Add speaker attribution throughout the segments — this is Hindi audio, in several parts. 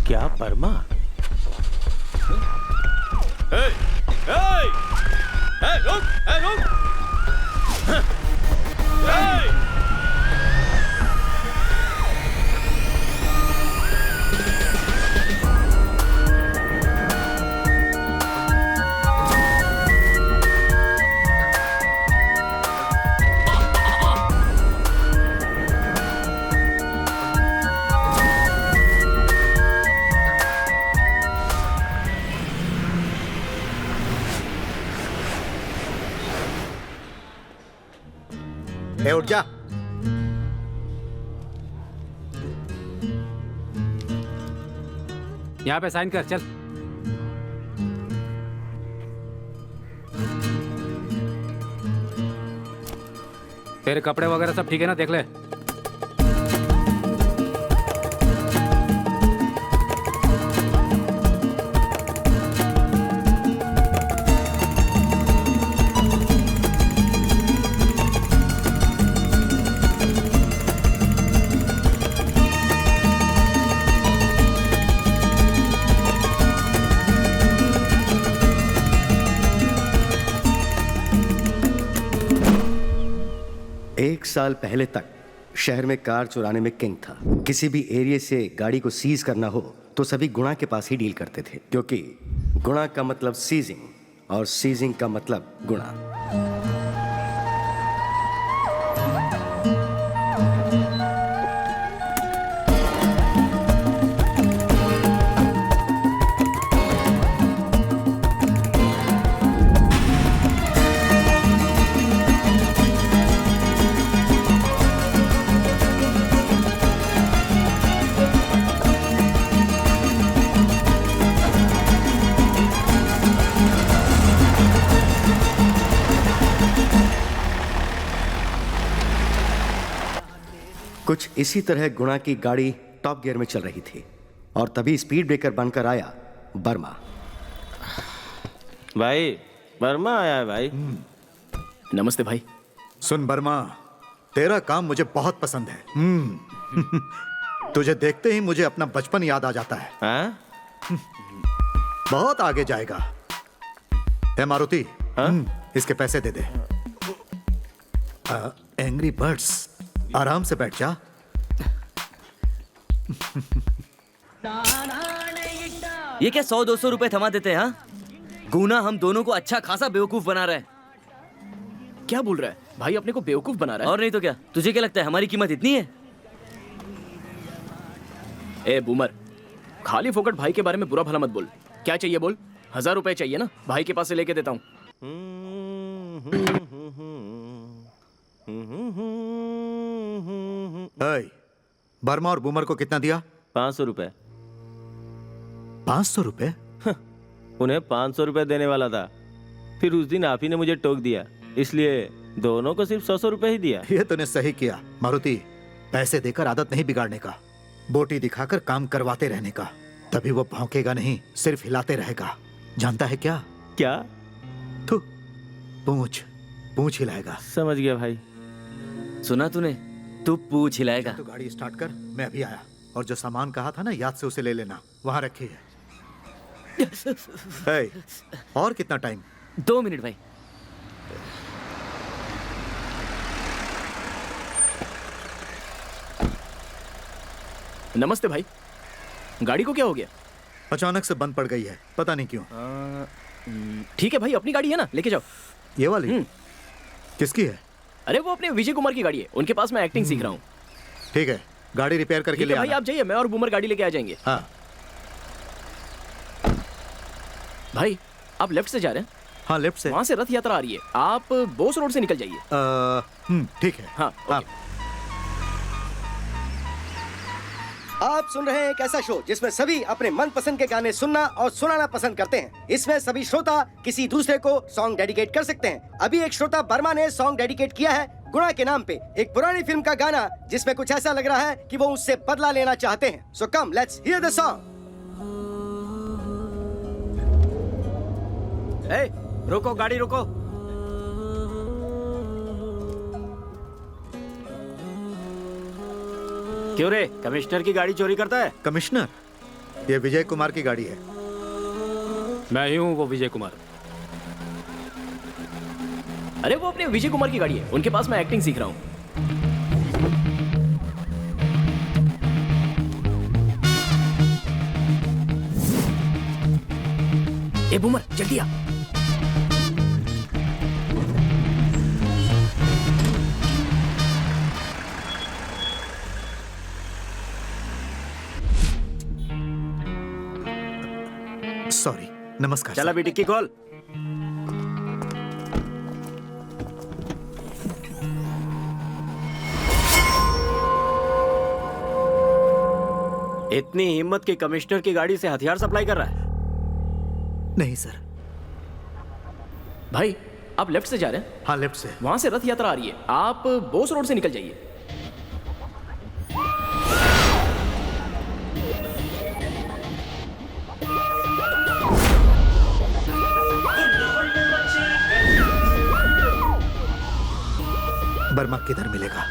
Speaker 1: क्या Burma?
Speaker 2: Hey! Hey! Hey, look! Hey, look! Hey!
Speaker 3: ए, उठ जा।
Speaker 4: यहाँ पे साइन कर, चल। तेरे कपड़े वगैरह सब ठीक है ना? देख ले।
Speaker 3: एक साल पहले तक शहर में कार चुराने में किंग था। किसी भी एरिया से गाड़ी को सीज करना हो तो सभी गुणा के पास ही डील करते थे, क्योंकि गुणा का मतलब सीजिंग और सीजिंग का मतलब गुणा। कुछ इसी तरह गुणा की गाड़ी टॉप गियर में चल रही थी और तभी स्पीड ब्रेकर बनकर आया बर्मा।
Speaker 1: भाई बर्मा आया है भाई।
Speaker 2: नमस्ते भाई।
Speaker 5: सुन बर्मा, तेरा काम मुझे बहुत पसंद है। तुझे देखते ही मुझे अपना बचपन याद आ जाता है।
Speaker 1: हाँ?
Speaker 5: बहुत आगे जाएगा। ए मारुति, इसके पैसे दे दे। एंग्री बर्ड्स, आराम से बैठ जा।
Speaker 6: ये क्या 100-200 रुपए थमा देते हैं? हाँ, गुना हम दोनों को अच्छा खासा बेवकूफ बना रहा है।
Speaker 2: क्या बोल रहा है भाई? अपने को बेवकूफ बना रहा है?
Speaker 6: और नहीं तो क्या? तुझे क्या लगता है हमारी कीमत इतनी है?
Speaker 2: ए बूमर, खाली फोकट भाई के बारे में बुरा भला मत बोल। क्या चाहिए बोल? 1000 रुपए चाहिए ना? भाई के पास से लेके देता हूँ।
Speaker 5: बर्मा और बूमर को कितना दिया?
Speaker 1: 500 रुपए।
Speaker 5: 500 रुपए?
Speaker 1: उन्हें 500 रुपए देने वाला था, फिर उस दिन आप ही ने मुझे टोक दिया, इसलिए दोनों को सिर्फ 100 रुपए ही दिया।
Speaker 5: ये तूने सही किया मारुति। पैसे देकर आदत नहीं बिगाड़ने का, बोटी दिखाकर काम करवाते रहने का। तभी वो भौंकेगा नहीं, सिर्फ हिलाते रहेगा। जानता है क्या?
Speaker 1: क्या?
Speaker 5: तू पूछ पूछ हिलाएगा।
Speaker 1: समझ गया भाई।
Speaker 6: सुना तूने? तू पूछ हिलाएगा।
Speaker 5: तो गाड़ी स्टार्ट कर, मैं अभी आया। और जो सामान कहा था ना, याद से उसे ले लेना, वहां रखी है। और कितना टाइम?
Speaker 6: 2 मिनट भाई।
Speaker 2: नमस्ते भाई। गाड़ी को क्या हो गया?
Speaker 5: अचानक से बंद पड़ गई है, पता नहीं क्यों।
Speaker 2: ठीक है भाई, अपनी गाड़ी है ना, लेके जाओ।
Speaker 5: ये वाली? किसकी है?
Speaker 2: अरे वो अपने विजय कुमार की गाड़ी है, उनके पास मैं एक्टिंग सीख रहा हूँ।
Speaker 5: ठीक है, गाड़ी रिपेयर करके ले आना।
Speaker 2: भाई आप जाइए, मैं और बूमर गाड़ी लेके आ जाएंगे।
Speaker 5: हाँ।
Speaker 2: भाई आप लेफ्ट से जा रहे हैं?
Speaker 5: हाँ, लेफ्ट से।
Speaker 2: वहाँ से रथ यात्रा आ रही है, आप बोस रोड से निकल जाइए।
Speaker 5: ठीक है।
Speaker 2: हाँ,
Speaker 3: आप सुन रहे हैं एक ऐसा शो जिसमें सभी अपने मनपसंद के गाने सुनना और सुनाना पसंद करते हैं। इसमें सभी श्रोता किसी दूसरे को सॉन्ग डेडिकेट कर सकते हैं। अभी एक श्रोता बर्मा ने सॉन्ग डेडिकेट किया है गुणा के नाम पे, एक पुरानी फिल्म का गाना जिसमें कुछ ऐसा लग रहा है कि वो उससे बदला लेना चाहते हैं। सो कम, लेट्स हियर द सॉन्ग।
Speaker 4: रुको, गाड़ी रुको। क्यों रे, कमिश्नर की गाड़ी चोरी करता है?
Speaker 5: कमिश्नर? ये विजय कुमार की गाड़ी है।
Speaker 4: मैं ही हूँ वो विजय कुमार।
Speaker 2: अरे वो अपने विजय कुमार की गाड़ी है, उनके पास मैं एक्टिंग सीख रहा हूँ। ए बूमर जल्दी आ।
Speaker 5: सॉरी, नमस्कार।
Speaker 7: चला
Speaker 5: सर।
Speaker 7: भी टिक्की खोल। इतनी हिम्मत कि कमिश्नर की गाड़ी से हथियार सप्लाई कर रहा है।
Speaker 5: नहीं सर।
Speaker 2: भाई आप लेफ्ट से जा रहे हैं,
Speaker 5: हाँ, लेफ्ट से।
Speaker 2: वहां से रथ यात्रा आ रही है, आप बोस रोड से निकल जाइए।
Speaker 5: बर्मा किधर मिलेगा?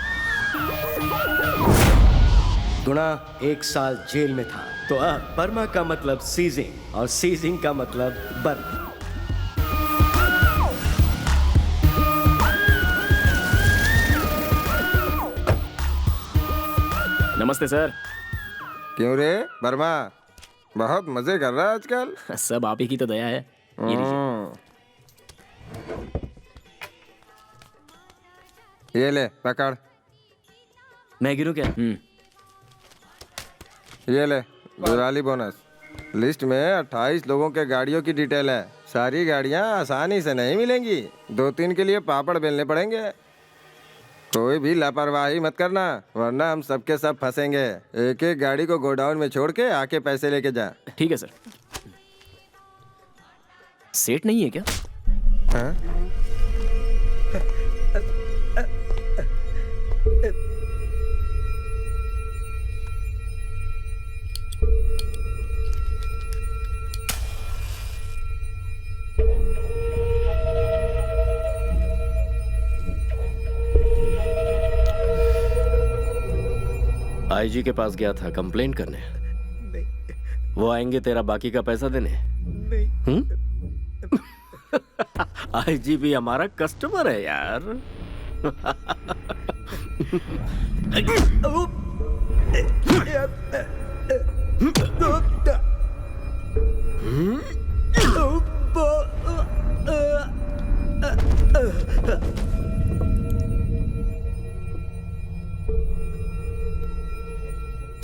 Speaker 3: गुणा 1 साल जेल में था, तो अब बर्मा का मतलब सीजिंग और सीजिंग का मतलब बर्मा।
Speaker 2: नमस्ते सर।
Speaker 8: क्यों रे वर्मा, बहुत मजे कर रहा है आजकल।
Speaker 2: सब आप ही की तो दया है। ये लीजिए।
Speaker 8: ये ले पकड़।
Speaker 6: मैं गिरूं क्या?
Speaker 8: ये ले दिवाली बोनस। लिस्ट में 28 लोगों के गाड़ियों की डिटेल है। सारी गाड़ियां आसानी से नहीं मिलेंगी, 2-3 के लिए पापड़ बेलने पड़ेंगे। कोई भी लापरवाही मत करना, वरना हम सबके सब फंसेंगे। एक एक गाड़ी को गोडाउन में छोड़ के आके पैसे लेके जा।
Speaker 2: ठीक है सर। सेठ नहीं है क्या?
Speaker 8: हाँ?
Speaker 7: आईजी के पास गया था कंप्लेंट करने। वो आएंगे तेरा बाकी का पैसा देने। आईजी भी हमारा कस्टमर है यार।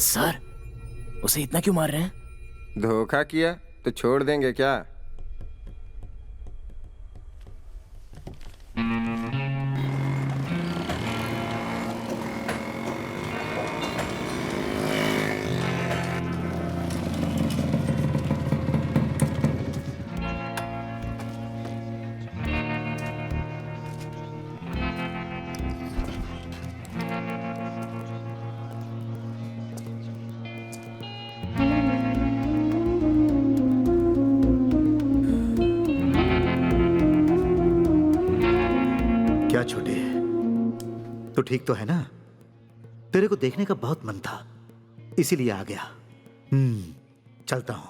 Speaker 2: सर उसे इतना क्यों मार रहे हैं?
Speaker 8: धोखा किया तो छोड़ देंगे क्या?
Speaker 5: क्या छोटे, तो ठीक तो है ना? तेरे को देखने का बहुत मन था, इसीलिए आ गया। चलता हूं।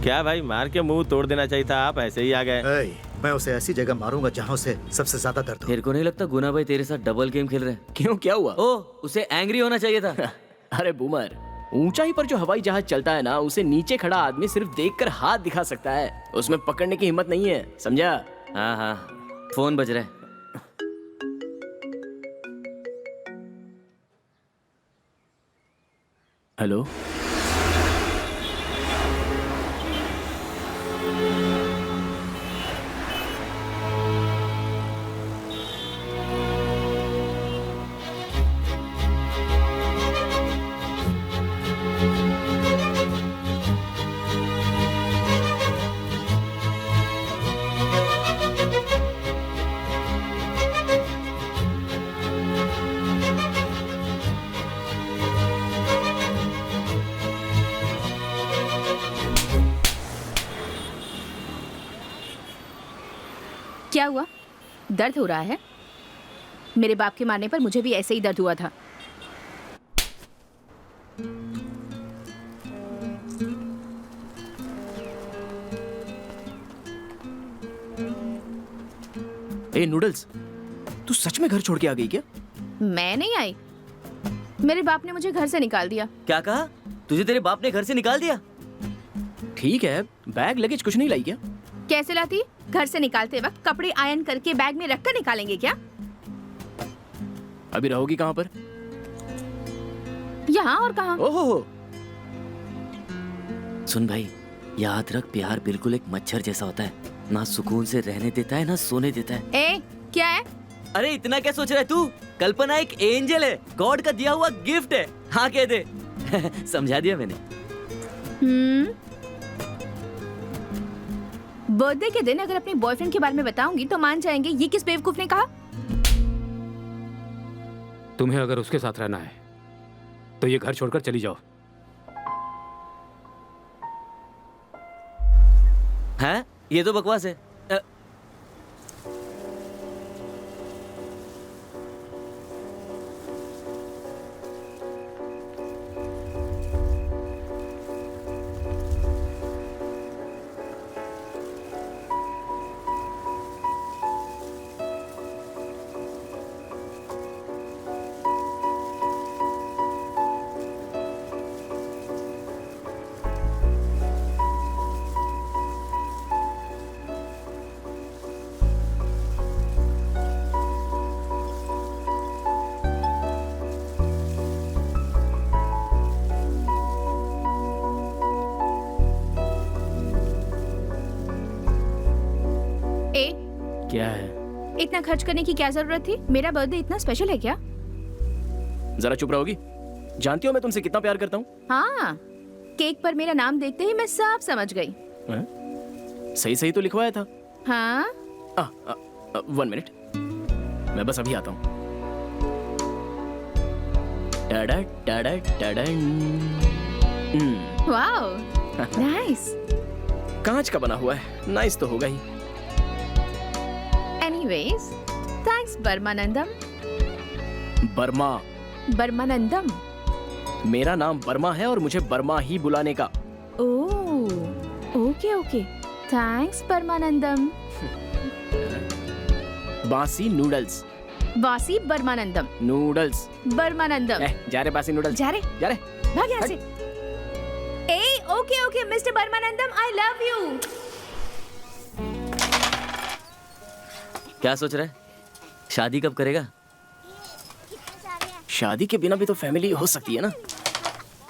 Speaker 1: क्या भाई, मार के मुंह तोड़ देना चाहिए था, आप ऐसे ही आ गए।
Speaker 5: ऐ, मैं उसे ऐसी जगह मारूंगा जहां उसे सबसे ज्यादा दर्द हो।
Speaker 6: तेरे को नहीं लगता गुना भाई तेरे साथ डबल गेम खेल रहे हैं?
Speaker 2: क्यों, क्या हुआ?
Speaker 6: ओ, उसे एंग्री होना चाहिए था।
Speaker 2: अरे बूमर, ऊंचाई पर जो हवाई जहाज चलता है ना, उसे नीचे खड़ा आदमी सिर्फ देखकर हाथ दिखा सकता है, उसमें पकड़ने की हिम्मत नहीं है, समझा?
Speaker 6: हाँ हाँ, फोन बज रहा है।
Speaker 2: हेलो।
Speaker 9: क्या हुआ? दर्द हो रहा है? मेरे बाप के मारने पर मुझे भी ऐसे ही दर्द हुआ था।
Speaker 2: ए नूडल्स, तू सच में घर छोड़ के आ गई क्या?
Speaker 9: मैं नहीं आई, मेरे बाप ने मुझे घर से निकाल दिया।
Speaker 6: क्या कहा? तुझे तेरे बाप ने घर से निकाल दिया?
Speaker 2: ठीक है, बैग लगेज कुछ नहीं लाई क्या?
Speaker 9: कैसे लाती? घर से निकालते वक्त कपड़े आयरन करके बैग में रखकर निकालेंगे क्या?
Speaker 2: अभी रहोगी कहाँ पर?
Speaker 9: यहाँ और कहाँ?
Speaker 2: ओहो,
Speaker 6: सुन भाई, याद रख, प्यार बिल्कुल एक मच्छर जैसा होता है, ना सुकून से रहने देता है ना सोने देता है।
Speaker 9: ए, क्या है?
Speaker 6: अरे इतना क्या सोच रहा है तू? कल्पना एक एंजल है, गॉड का दिया हुआ गिफ्ट है। हाँ कह दे। समझा दिया मैंने।
Speaker 9: बर्थडे के दिन अगर अपने बॉयफ्रेंड के बारे में बताऊंगी तो मान जाएंगे ये किस बेवकूफ ने कहा।
Speaker 4: तुम्हें अगर उसके साथ रहना है तो ये घर छोड़कर चली जाओ।
Speaker 6: हैं? ये तो बकवास है।
Speaker 9: ए,
Speaker 2: क्या है?
Speaker 9: इतना खर्च करने की क्या जरूरत थी? मेरा बर्थडे इतना स्पेशल है क्या?
Speaker 2: जरा चुप रहोगी? जानती हो मैं तुमसे कितना प्यार करता हूँ?
Speaker 9: हाँ, केक पर मेरा नाम देखते ही मैं सब समझ गई।
Speaker 2: सही सही तो लिखवाया था।
Speaker 9: हाँ?
Speaker 2: 1 मिनट, मैं बस अभी आता हूँ। टाडा टाडा टाडन।
Speaker 9: Wow, nice.
Speaker 2: कांच का बना हुआ है, नाइस तो होगा ही।
Speaker 9: Anyways, thanks Brahmanandam.
Speaker 2: बर्मा?
Speaker 9: बर्मानंदम।
Speaker 2: मेरा नाम बर्मा है और मुझे बर्मा ही बुलाने का।
Speaker 9: ओह, ओके ओके, थैंक्स बर्मानंदम।
Speaker 2: बासी नूडल्स।
Speaker 9: वासी बर्मानंदम।
Speaker 2: नूडल्स।
Speaker 9: बर्मानंदम।
Speaker 2: जा रे बासी नूडल्स।
Speaker 9: जा रे,
Speaker 2: जा रे।
Speaker 9: भाग यहाँ से। ए, okay okay mister Brahmanandam, I love you.
Speaker 6: क्या सोच रहा है? शादी कब करेगा?
Speaker 2: शादी के बिना भी तो फैमिली हो सकती है ना।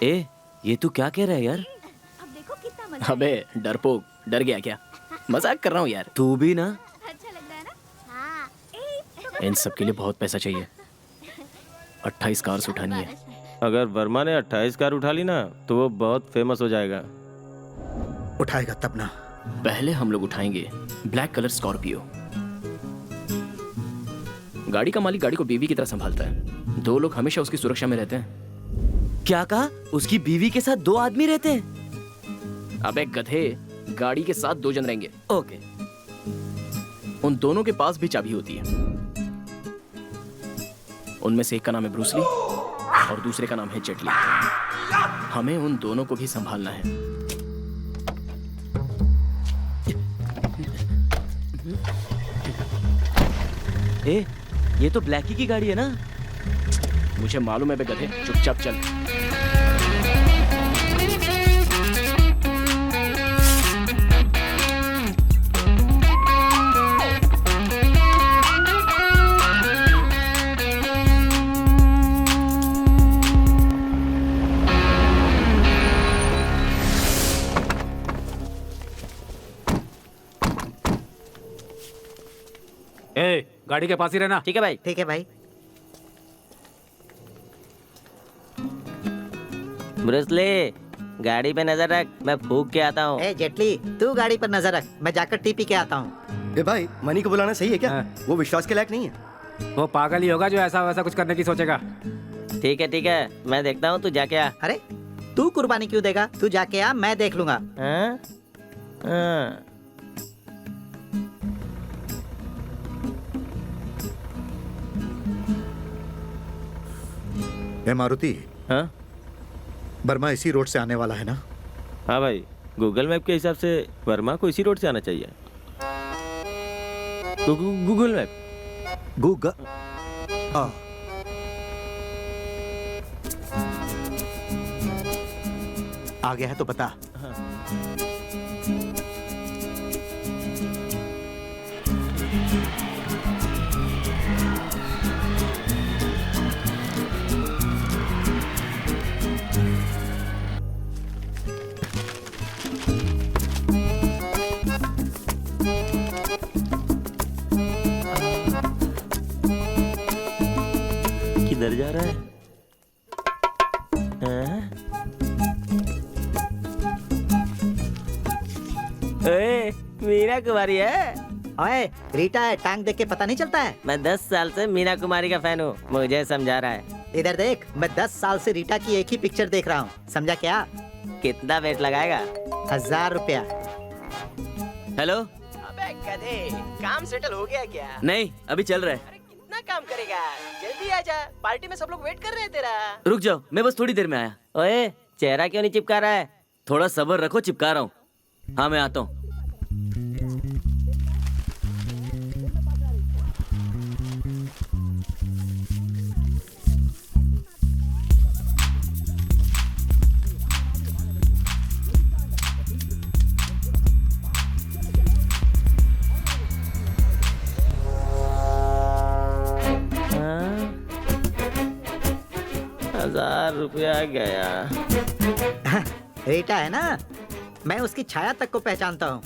Speaker 6: ए, ये तू क्या कह रहा है यार?
Speaker 9: अब देखो कितना मजा
Speaker 2: अबे डरपोक, डर गया क्या? मजाक कर रहा हूँ यार।
Speaker 6: तू भी ना?
Speaker 9: अच्छा लग रहा है ना? हाँ।
Speaker 2: इन सब के लिए बहुत पैसा चाहिए। 28 कार्स उठानी है।
Speaker 1: अगर वर्मा ने 28 कार उठा ली ना तो वो बहुत फेमस हो जाएगा।
Speaker 5: उठाएगा तब ना।
Speaker 2: पहले हम लोग उठाएंगे ब्लैक कलर स्कॉर्पियो। गाड़ी का मालिक गाड़ी को बीवी की तरह संभालता है। 2 लोग हमेशा उसकी सुरक्षा में रहते हैं।
Speaker 6: क्या कहा? उसकी बीवी के साथ 2 आदमी रहते हैं?
Speaker 2: अबे गधे, गाड़ी के साथ 2 जन रहेंगे।
Speaker 6: ओके।
Speaker 2: उन दोनों के पास भी चाबी होती है। उनमें से एक का नाम है ब्रूस ली और दूसरे का नाम है जेट ली। हमें उन दोनों को भी संभालना है।
Speaker 6: ए, ये तो ब्लैकी की गाड़ी है ना?
Speaker 2: मुझे मालूम है बे गधे, चुपचाप चल।
Speaker 4: ए, गाड़ी के पास ही रहना।
Speaker 6: ठीक है भाई।
Speaker 3: ठीक है भाई।
Speaker 1: ब्रूसली, गाड़ी पे नजर रख, मैं फूक के आता हूँ।
Speaker 10: ए जेटली, तू गाड़ी पर नजर रख, मैं जाकर टी पी के आता हूँ।
Speaker 3: ए भाई, मनी को बुलाना सही है क्या?
Speaker 4: हाँ।
Speaker 3: वो विश्वास के लायक नहीं है।
Speaker 4: वो पागल ही होगा जो ऐसा वैसा कुछ करने की सोचेगा।
Speaker 1: ठीक है, मैं देखता हूँ, तू जाके आ।
Speaker 10: अरे तू कुर्बानी क्यों देगा? तू जाके आ, मैं देख लूंगा।
Speaker 1: हाँ? हाँ।
Speaker 5: ए मारुति,
Speaker 1: हाँ
Speaker 5: बर्मा इसी रोड से आने वाला है ना?
Speaker 1: हाँ भाई, गूगल मैप के हिसाब से वर्मा को इसी रोड से आना चाहिए। Google map.
Speaker 5: गूगल आ गया है तो बता।
Speaker 1: किधर जा रहा है? हाँ? ओए, मीना कुमारी है?
Speaker 10: ओए, रीटा है, टांग देख के पता नहीं चलता है?
Speaker 1: मैं 10 साल से मीना कुमारी का फैन हूँ, मुझे समझा रहा है।
Speaker 10: इधर देख, मैं 10 साल से रीटा की एक ही पिक्चर देख रहा हूँ, समझा क्या?
Speaker 1: कितना वेट लगाएगा?
Speaker 10: 1000 रुपया।
Speaker 6: हेलो।
Speaker 2: अबे गधे, काम सेटल हो गया क्या?
Speaker 6: नहीं, अभी चल रहा है।
Speaker 2: अरे कितना काम करेगा? जल्दी आ जा, पार्टी में सब लोग वेट कर रहे हैं तेरा।
Speaker 6: रुक जाओ, मैं बस थोड़ी देर में आया।
Speaker 1: ओए, चेहरा क्यों नहीं चिपका रहा है?
Speaker 6: थोड़ा सब्र रखो, चिपका रहा हूँ। हाँ, मैं आता हूँ।
Speaker 1: हाँ? 1000 रुपया गया।
Speaker 10: रीटा है ना, मैं उसकी छाया तक को पहचानता हूँ।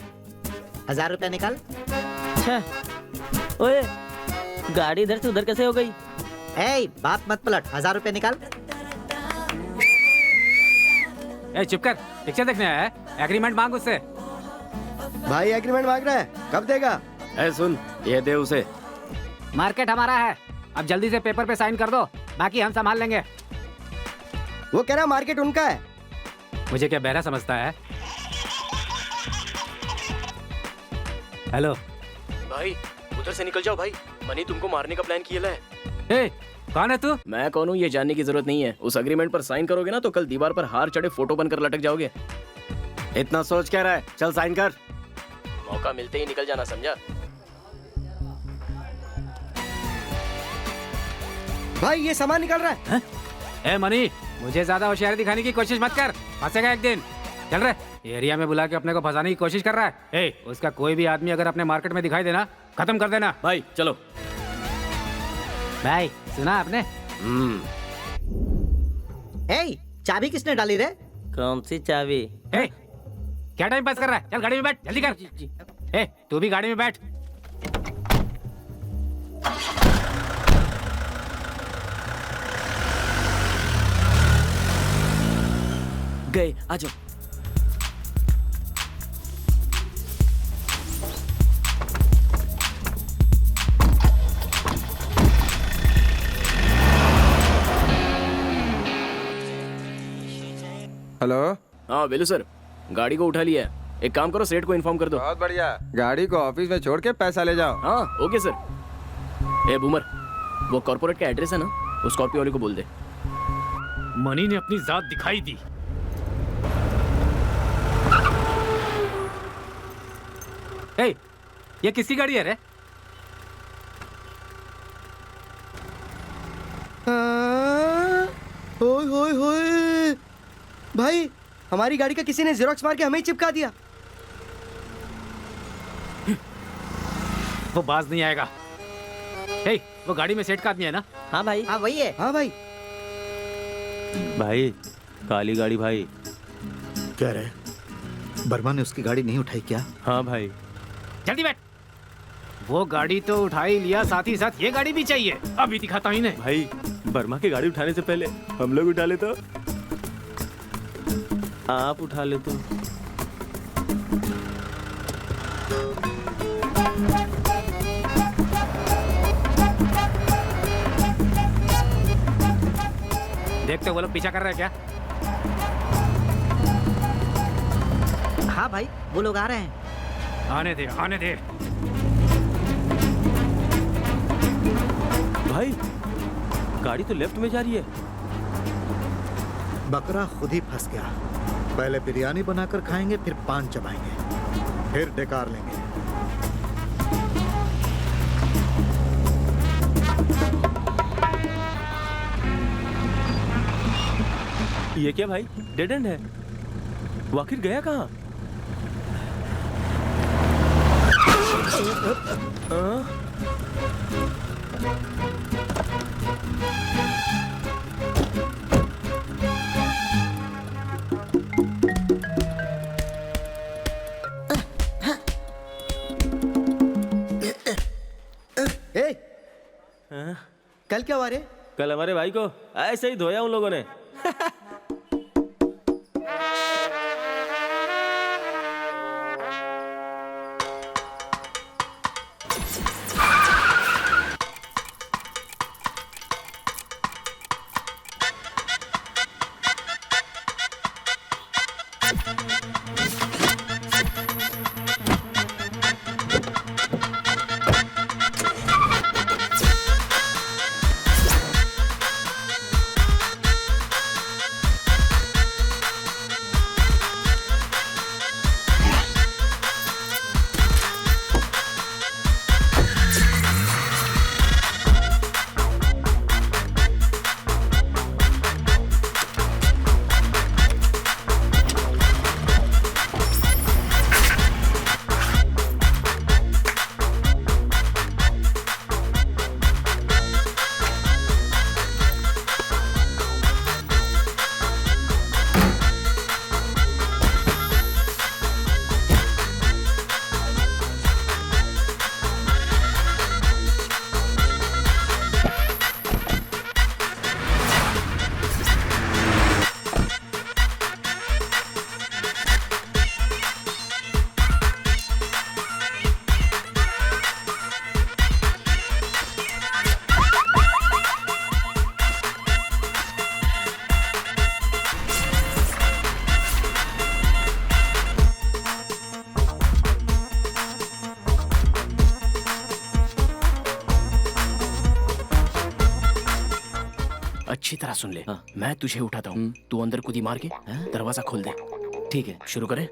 Speaker 10: 1000 रुपया निकाल।
Speaker 1: अच्छा, ओए, गाड़ी इधर से उधर कैसे हो गई?
Speaker 10: ए, बात मत पलट, 1000 रुपया निकाल।
Speaker 4: ए चुप कर, पिक्चर देखने आया है? एग्रीमेंट मांग उससे।
Speaker 3: भाई एग्रीमेंट मांग रहा है, कब देगा?
Speaker 7: ए सुन, ये दे उसे।
Speaker 4: मार्केट हमारा है, अब जल्दी से पेपर पे साइन कर दो, बाकी हम संभाल लेंगे।
Speaker 3: वो कह रहा मार्केट उनका है।
Speaker 4: मुझे क्या बहरा समझता है? हेलो
Speaker 2: भाई, उधर से निकल जाओ भाई, मनी तुमको मारने का प्लान किया है।
Speaker 4: ए, कौन है तू?
Speaker 2: मैं कौन हूँ ये जानने की जरूरत नहीं है। उस एग्रीमेंट पर साइन करोगे ना तो कल दीवार पर हार चढ़े फोटो बनकर लटक जाओगे।
Speaker 7: इतना सोच क्या रहा है? चल साइन कर।
Speaker 2: मौका मिलते ही निकल जाना, समझा?
Speaker 3: भाई ये सामान निकल रहा है।
Speaker 4: ए मनी, मुझे ज्यादा होशियारी दिखाने की कोशिश मत कर, फंसेगा एक दिन। चल रहे, एरिया में बुला के अपने को फंसाने की कोशिश कर रहा है। ए, उसका कोई भी आदमी अगर अपने मार्केट में दिखाई देना, खत्म कर देना।
Speaker 6: भाई चलो।
Speaker 4: भाई सुना आपने?
Speaker 10: ए, चाबी किसने डाली रे?
Speaker 1: कौन सी चाबी?
Speaker 4: ए, क्या टाइम पास कर रहा है? चल गाड़ी में बैठ, जल्दी कर। ए, तू भी गाड़ी में बैठ।
Speaker 6: गए, आ जाओ।
Speaker 8: हेलो।
Speaker 2: हाँ वेलू सर, गाड़ी को उठा लिया है। एक काम करो, सेठ को इन्फॉर्म कर दो।
Speaker 8: बहुत बढ़िया, गाड़ी को ऑफिस में छोड़ के पैसा ले जाओ।
Speaker 2: हाँ ओके सर। ए बूमर, वो कॉर्पोरेट का एड्रेस है ना, उस स्कॉर्पियो वाले को बोल दे।
Speaker 4: मनी ने अपनी जात दिखाई दी। ए, ये किसकी गाड़ी है रे?
Speaker 3: होय होय होय, भाई हमारी गाड़ी का किसी ने जेरोक्स मार के हमें ही चिपका दिया।
Speaker 4: वो बाज नहीं आएगा। ए, वो गाड़ी में सेठ का आदमी है ना?
Speaker 1: हाँ भाई।
Speaker 10: हाँ वही है।
Speaker 3: हाँ भाई।
Speaker 1: भाई, काली गाड़ी भाई।
Speaker 5: क्या रहे? बर्मा ने उसकी गाड़ी नहीं उठाई क्या?
Speaker 1: हाँ भाई।
Speaker 4: जल्दी बैठ। वो गाड़ी तो उठा ही लिया, साथ ही साथ ये गाड़ी भी चाहिए। अभी दिखाता हूं इन्हें।
Speaker 1: भाई, बर्मा की गाड़ी उठाने से पहले हम लोग उठा ले तो। आप उठा ले तो।
Speaker 4: देखते वो लोग पीछा कर रहे हैं क्या?
Speaker 10: हाँ भाई, वो लोग आ रहे हैं।
Speaker 4: आने दे, आने दे।
Speaker 1: भाई, गाड़ी तो लेफ्ट में जा रही है।
Speaker 5: बकरा खुद ही फंस गया। पहले बिरयानी बनाकर खाएंगे, फिर पान चबाएंगे, फिर डेकार लेंगे।
Speaker 1: ये क्या भाई, डेड एंड है? वो आखिर गया कहाँ?
Speaker 3: ए, कल क्या हुआ रे?
Speaker 1: कल हमारे भाई को ऐसे ही धोया उन लोगों ने।
Speaker 2: अच्छी तरह सुन ले। मैं तुझे उठाता हूँ, तू अंदर कूदी मार के दरवाजा खोल दे।
Speaker 6: ठीक है,
Speaker 2: शुरू करें।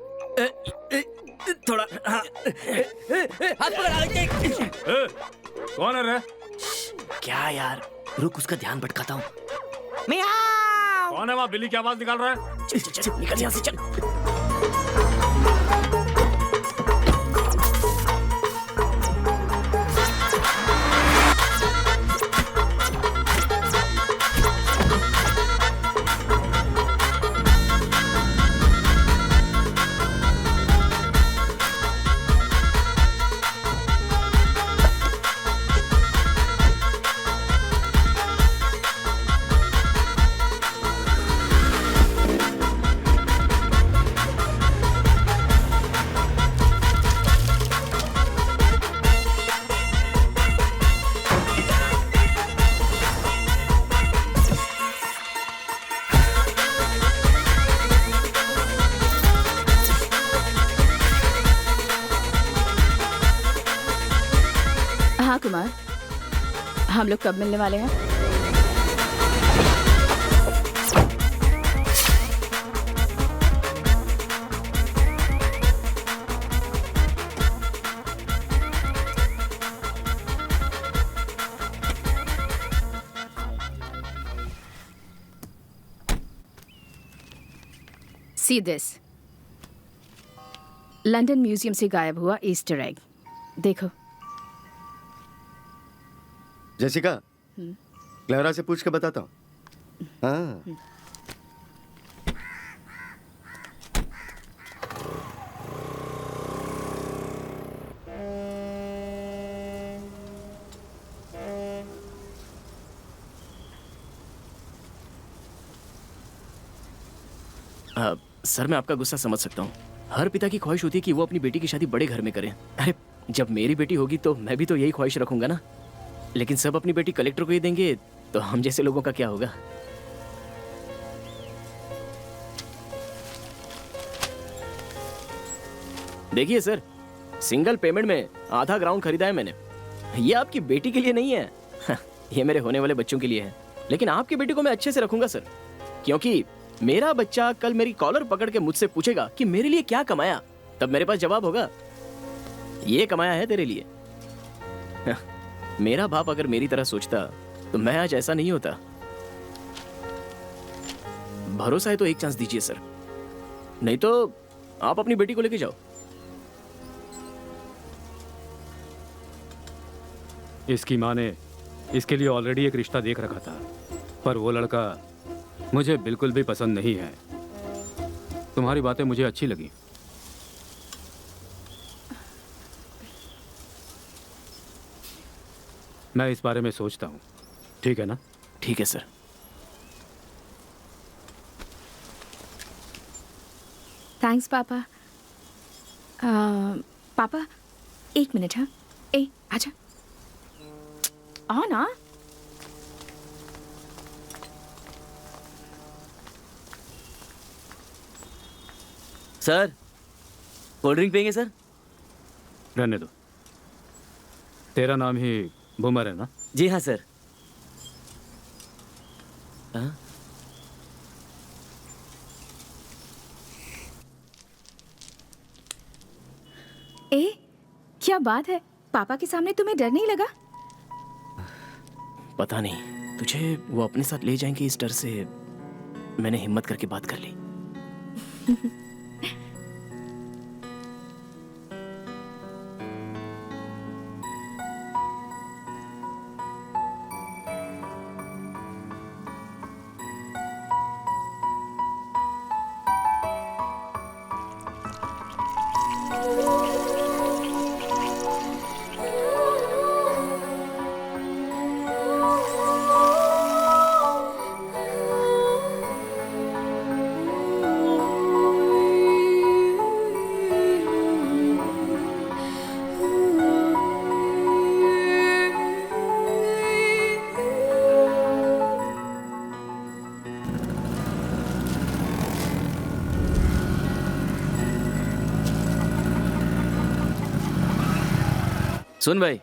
Speaker 6: थोड़ा हाथ पकड़।
Speaker 4: कौन है रे?
Speaker 2: क्या यार,
Speaker 6: रुक, उसका ध्यान भटकाता हूँ।
Speaker 4: कौन है वहाँ? बिल्ली की आवाज निकाल रहा है?
Speaker 2: चल चल चल, निकल यहाँ से, चल।
Speaker 9: हाँ कुमार, हम लोग कब मिलने वाले हैं? See this. लंदन म्यूजियम से गायब हुआ ईस्टर एग। देखो।
Speaker 3: जेसिका, क्लेरा से पूछ के बताता हूँ। हाँ।
Speaker 2: सर, मैं आपका गुस्सा समझ सकता हूँ। हर पिता की ख्वाहिश होती है कि वो अपनी बेटी की शादी बड़े घर में करे। अरे, जब मेरी बेटी होगी तो मैं भी तो यही ख्वाहिश रखूंगा ना। लेकिन सब अपनी बेटी कलेक्टर को ही देंगे तो हम जैसे लोगों का क्या होगा? देखिए सर, सिंगल पेमेंट में आधा ग्राउंड खरीदा है मैंने। ये आपकी बेटी के लिए नहीं है, ये मेरे होने वाले बच्चों के लिए है। लेकिन आपकी बेटी को मैं अच्छे से रखूंगा सर, क्योंकि मेरा बच्चा कल मेरी कॉलर पकड़ के मुझसे पूछेगा कि मेरे लिए क्या कमाया, तब मेरे पास जवाब होगा, ये कमाया है तेरे लिए। मेरा बाप अगर मेरी तरह सोचता तो मैं आज ऐसा नहीं होता। भरोसा है तो एक चांस दीजिए सर, नहीं तो आप अपनी बेटी को लेके जाओ।
Speaker 4: इसकी माँ ने इसके लिए ऑलरेडी एक रिश्ता देख रखा था, पर वो लड़का मुझे बिल्कुल भी पसंद नहीं है। तुम्हारी बातें मुझे अच्छी लगी। मैं इस बारे में सोचता हूँ, ठीक है ना?
Speaker 2: ठीक है सर।
Speaker 9: थैंक्स पापा। पापा एक मिनट। हाँ, ए आजा, आ ना।
Speaker 6: सर, कोल्ड ड्रिंक पियेंगे सर?
Speaker 4: रहने दो, तेरा नाम ही बुमर है ना?
Speaker 6: जी हाँ सर। हाँ?
Speaker 9: ए क्या बात है, पापा के सामने तुम्हें डर नहीं लगा?
Speaker 2: पता नहीं, तुझे वो अपने साथ ले जाएंगे इस डर से मैंने हिम्मत करके बात कर ली।
Speaker 6: सुन भाई,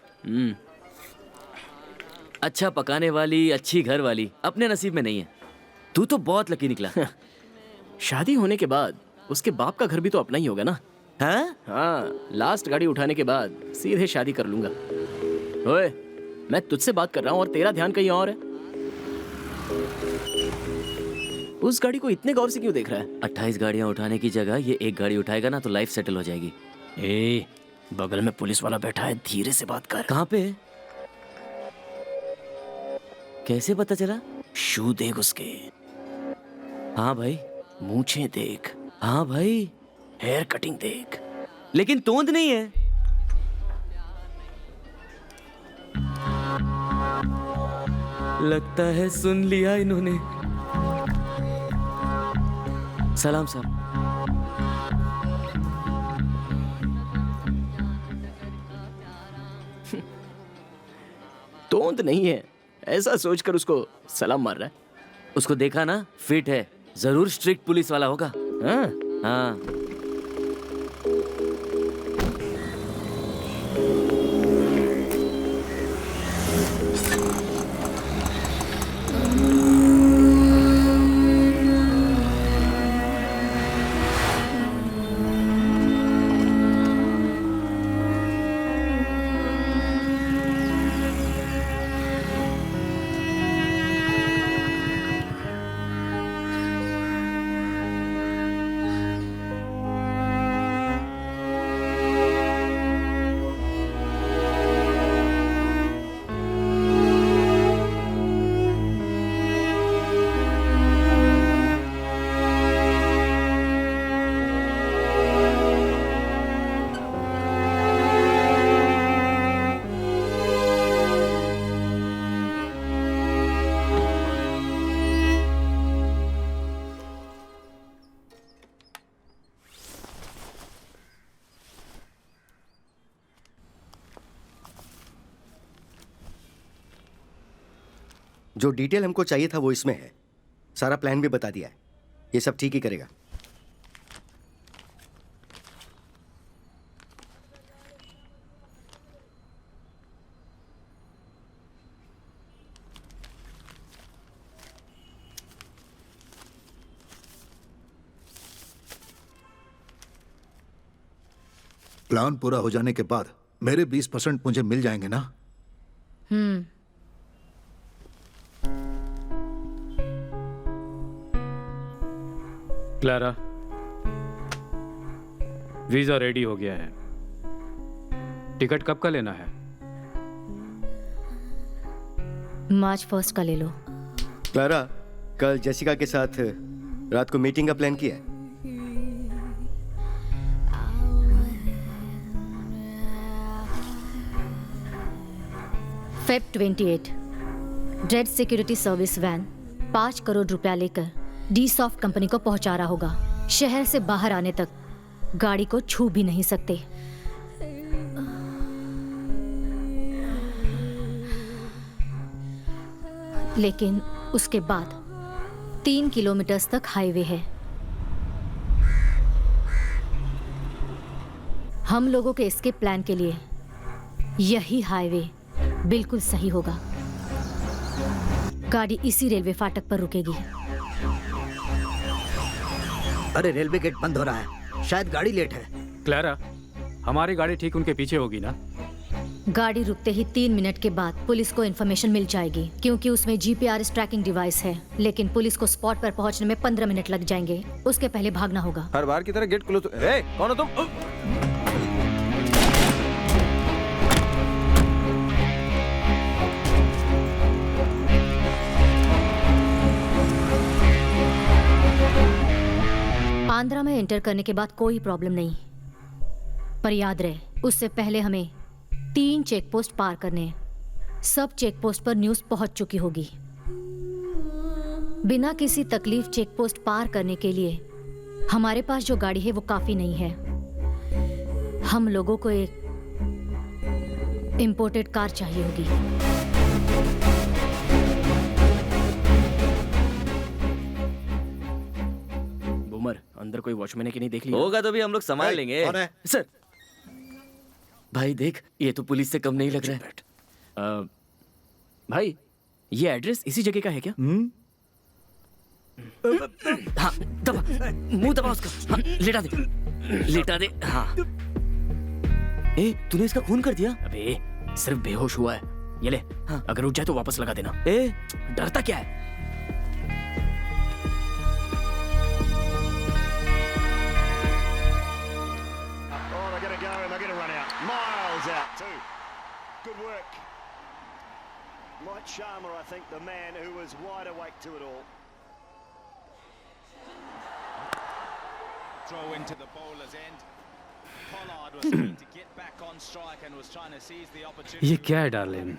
Speaker 6: अच्छा पकाने वाली, अच्छी घर वाली अपने नसीब में नहीं है। तू तो बहुत लकी निकला।
Speaker 2: शादी होने के बाद उसके बाप का घर भी तो अपना ही होगा ना?
Speaker 6: हाँ?
Speaker 2: हाँ, लास्ट गाड़ी उठाने के बाद सीधे शादी कर लूंगा। ओए, मैं तुझसे बात कर रहा हूँ और तेरा ध्यान कहीं और है। उस गाड़ी को इतने गौर से क्यों देख रहा है?
Speaker 6: 28 गाड़ियां उठाने की जगह ये एक गाड़ी उठाएगा ना तो लाइफ सेटल हो जाएगी।
Speaker 2: ए, बगल में पुलिस वाला बैठा है, धीरे से बात कर।
Speaker 6: कहाँ पे? कैसे पता चला?
Speaker 2: शू देख उसके।
Speaker 6: हाँ भाई।
Speaker 2: मूछें देख।
Speaker 6: हाँ भाई।
Speaker 2: हेयर कटिंग देख।
Speaker 6: लेकिन तोंद नहीं है। लगता है सुन लिया इन्होंने। सलाम साहब।
Speaker 2: तोंद नहीं है, ऐसा सोचकर उसको सलाम मार रहा है।
Speaker 6: उसको देखा ना, फिट है, जरूर स्ट्रिक्ट पुलिस वाला होगा।
Speaker 2: हाँ
Speaker 6: हाँ।
Speaker 3: जो डिटेल हमको चाहिए था वो इसमें है। सारा प्लान भी बता दिया है। ये सब ठीक ही करेगा।
Speaker 5: प्लान पूरा हो जाने के बाद मेरे 20% मुझे मिल जाएंगे ना?
Speaker 4: क्लारा, वीजा रेडी हो गया है। टिकट कब का लेना है?
Speaker 9: मार्च 1 का ले लो।
Speaker 3: क्लारा, कल जेसिका के साथ रात को मीटिंग का प्लान किया है?
Speaker 9: फेब 28 ड्रेड सिक्योरिटी सर्विस वैन 5 करोड़ रुपया लेकर डी सॉफ्ट कंपनी को पहुंचा रहा होगा। शहर से बाहर आने तक गाड़ी को छू भी नहीं सकते। लेकिन उसके बाद 3 किलोमीटर तक हाईवे है। हम लोगों के एस्केप प्लान के लिए यही हाईवे बिल्कुल सही होगा। गाड़ी इसी रेलवे फाटक पर रुकेगी।
Speaker 10: अरे रेलवे गेट बंद हो रहा है, शायद गाड़ी लेट है।
Speaker 4: क्लारा, हमारी गाड़ी ठीक उनके पीछे होगी ना?
Speaker 9: गाड़ी रुकते ही 3 मिनट के बाद पुलिस को इन्फॉर्मेशन मिल जाएगी, क्योंकि उसमें जीपीआरएस ट्रैकिंग डिवाइस है। लेकिन पुलिस को स्पॉट पर पहुंचने में 15 मिनट लग जाएंगे। उसके पहले भागना होगा।
Speaker 8: हर बार की तरह गेट क्लोज। कौन हो तुम?
Speaker 9: आंध्रा में एंटर करने के बाद कोई प्रॉब्लम नहीं, पर याद रहे उससे पहले हमें 3 चेक पोस्ट पार करने हैं। सब चेक पोस्ट पर न्यूज़ पहुंच चुकी होगी। बिना किसी तकलीफ चेक पोस्ट पार करने के लिए हमारे पास जो गाड़ी है वो काफी नहीं है। हम लोगों को एक इंपोर्टेड कार चाहिए होगी।
Speaker 2: बुमर, अंदर कोई वॉचमैन है कि नहीं देख लिया?
Speaker 6: होगा तो भी हम लोग संभाल लेंगे।
Speaker 5: कौन है?
Speaker 6: सर, भाई देख, ये तो पुलिस से कम नहीं लग रहा है।
Speaker 2: भाई, ये एड्रेस इसी जगह का है क्या?
Speaker 6: हाँ, दबा, मुंह दबा उसका। हाँ, लेटा दे, लेटा दे। हाँ। तूने इसका खून कर दिया?
Speaker 2: अबे, सिर्फ बेहोश हुआ है। ये ले।
Speaker 6: हाँ।
Speaker 2: अगर उठ जाए तो वापस लगा देना।
Speaker 6: डरता क्या है?
Speaker 11: Sharma, I think, the man who was wide awake to it all. Throw into the bowler's end. Pollard was trying to get back on strike and was trying to seize the opportunity.
Speaker 4: ये क्या है डार्लिन?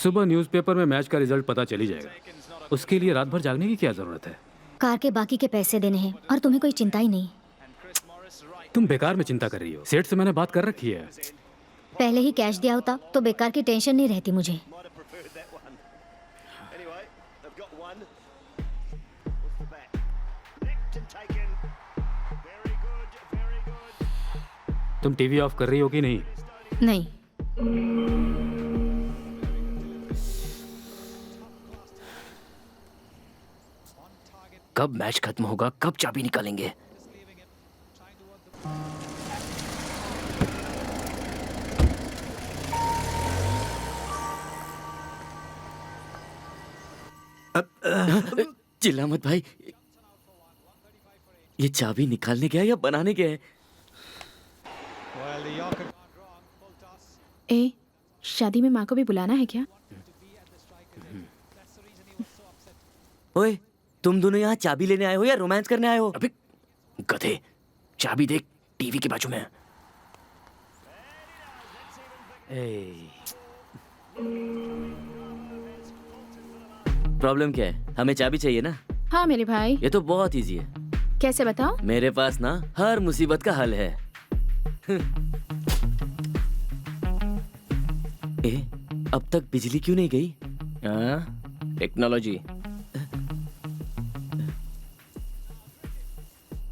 Speaker 4: सुबह न्यूज़पेपर में मैच का रिजल्ट पता चली जाएगा। उसके लिए रात भर जागने की क्या जरूरत है?
Speaker 9: कार के बाकी के पैसे देने हैं और तुम्हें कोई चिंता ही नहीं।
Speaker 4: तुम बेकार में चिंता कर रही हो। सेठ से मैंने बात कर रखी है।
Speaker 9: पहले ही कैश दिया होता तो बेकार की टेंशन नहीं रहती मुझे।
Speaker 4: तुम टीवी ऑफ कर रही हो कि नहीं?
Speaker 9: नहीं।
Speaker 2: कब मैच खत्म होगा, कब चाबी निकालेंगे?
Speaker 6: चिल्ला मत भाई। ये चाबी निकालने गया या बनाने गया है?
Speaker 9: ए, शादी में माँ को भी बुलाना है क्या?
Speaker 6: ओए, तुम दोनों यहाँ चाबी लेने आए हो या रोमांस करने आए हो?
Speaker 2: अबे गधे, चाबी देख, टीवी के बाजू में है।
Speaker 6: प्रॉब्लम क्या है? हमें चाबी चाहिए ना?
Speaker 9: हाँ मेरे भाई।
Speaker 6: ये तो बहुत इजी है।
Speaker 9: कैसे बताओ?
Speaker 6: मेरे पास ना हर मुसीबत का हल है। अब तक बिजली क्यों नहीं गई?
Speaker 2: टेक्नोलॉजी।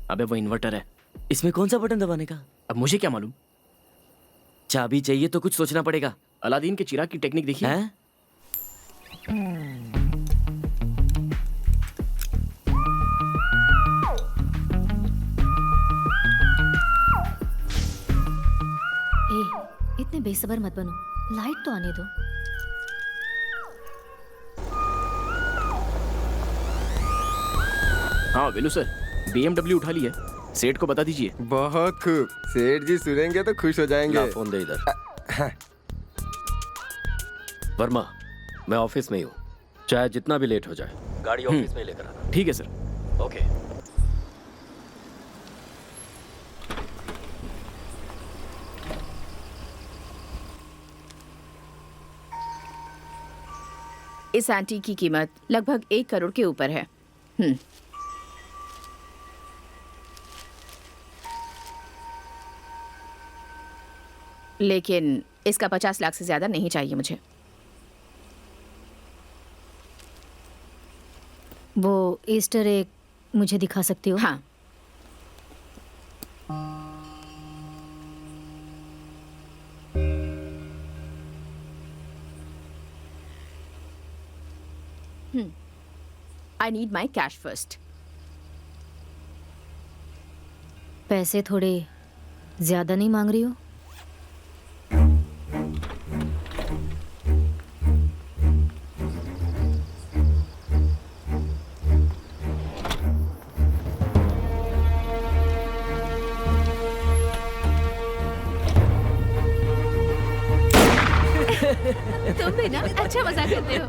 Speaker 2: अबे वो इन्वर्टर है।
Speaker 6: इसमें कौन सा बटन दबाने का?
Speaker 2: अब मुझे क्या मालूम?
Speaker 6: चाबी चाहिए तो कुछ सोचना पड़ेगा।
Speaker 2: अलादीन के चिराग की टेक्निक देखी है?
Speaker 9: इतने बेसब्र मत बनो, लाइट तो आने दो।
Speaker 2: हाँ वेलू सर, BMW उठा ली है, सेठ को बता दीजिए।
Speaker 8: बहुत खूब, सेठ जी सुनेंगे तो खुश हो जाएंगे।
Speaker 7: ला फोन दे इधर। वर्मा, मैं ऑफिस में ही हूँ, चाहे जितना भी लेट हो जाए गाड़ी ऑफिस में ही लेकर आना।
Speaker 2: ठीक है सर।
Speaker 7: ओके।
Speaker 12: इस आंटी की कीमत लगभग 1 करोड़ के ऊपर है। लेकिन इसका 50 लाख से ज्यादा नहीं चाहिए मुझे।
Speaker 9: वो ईस्टर एग मुझे दिखा सकती हो?
Speaker 12: हाँ। I need my cash first.
Speaker 9: पैसे थोड़े ज्यादा नहीं मांग रही हो?
Speaker 12: तुम भी ना अच्छा मजाक करते हो।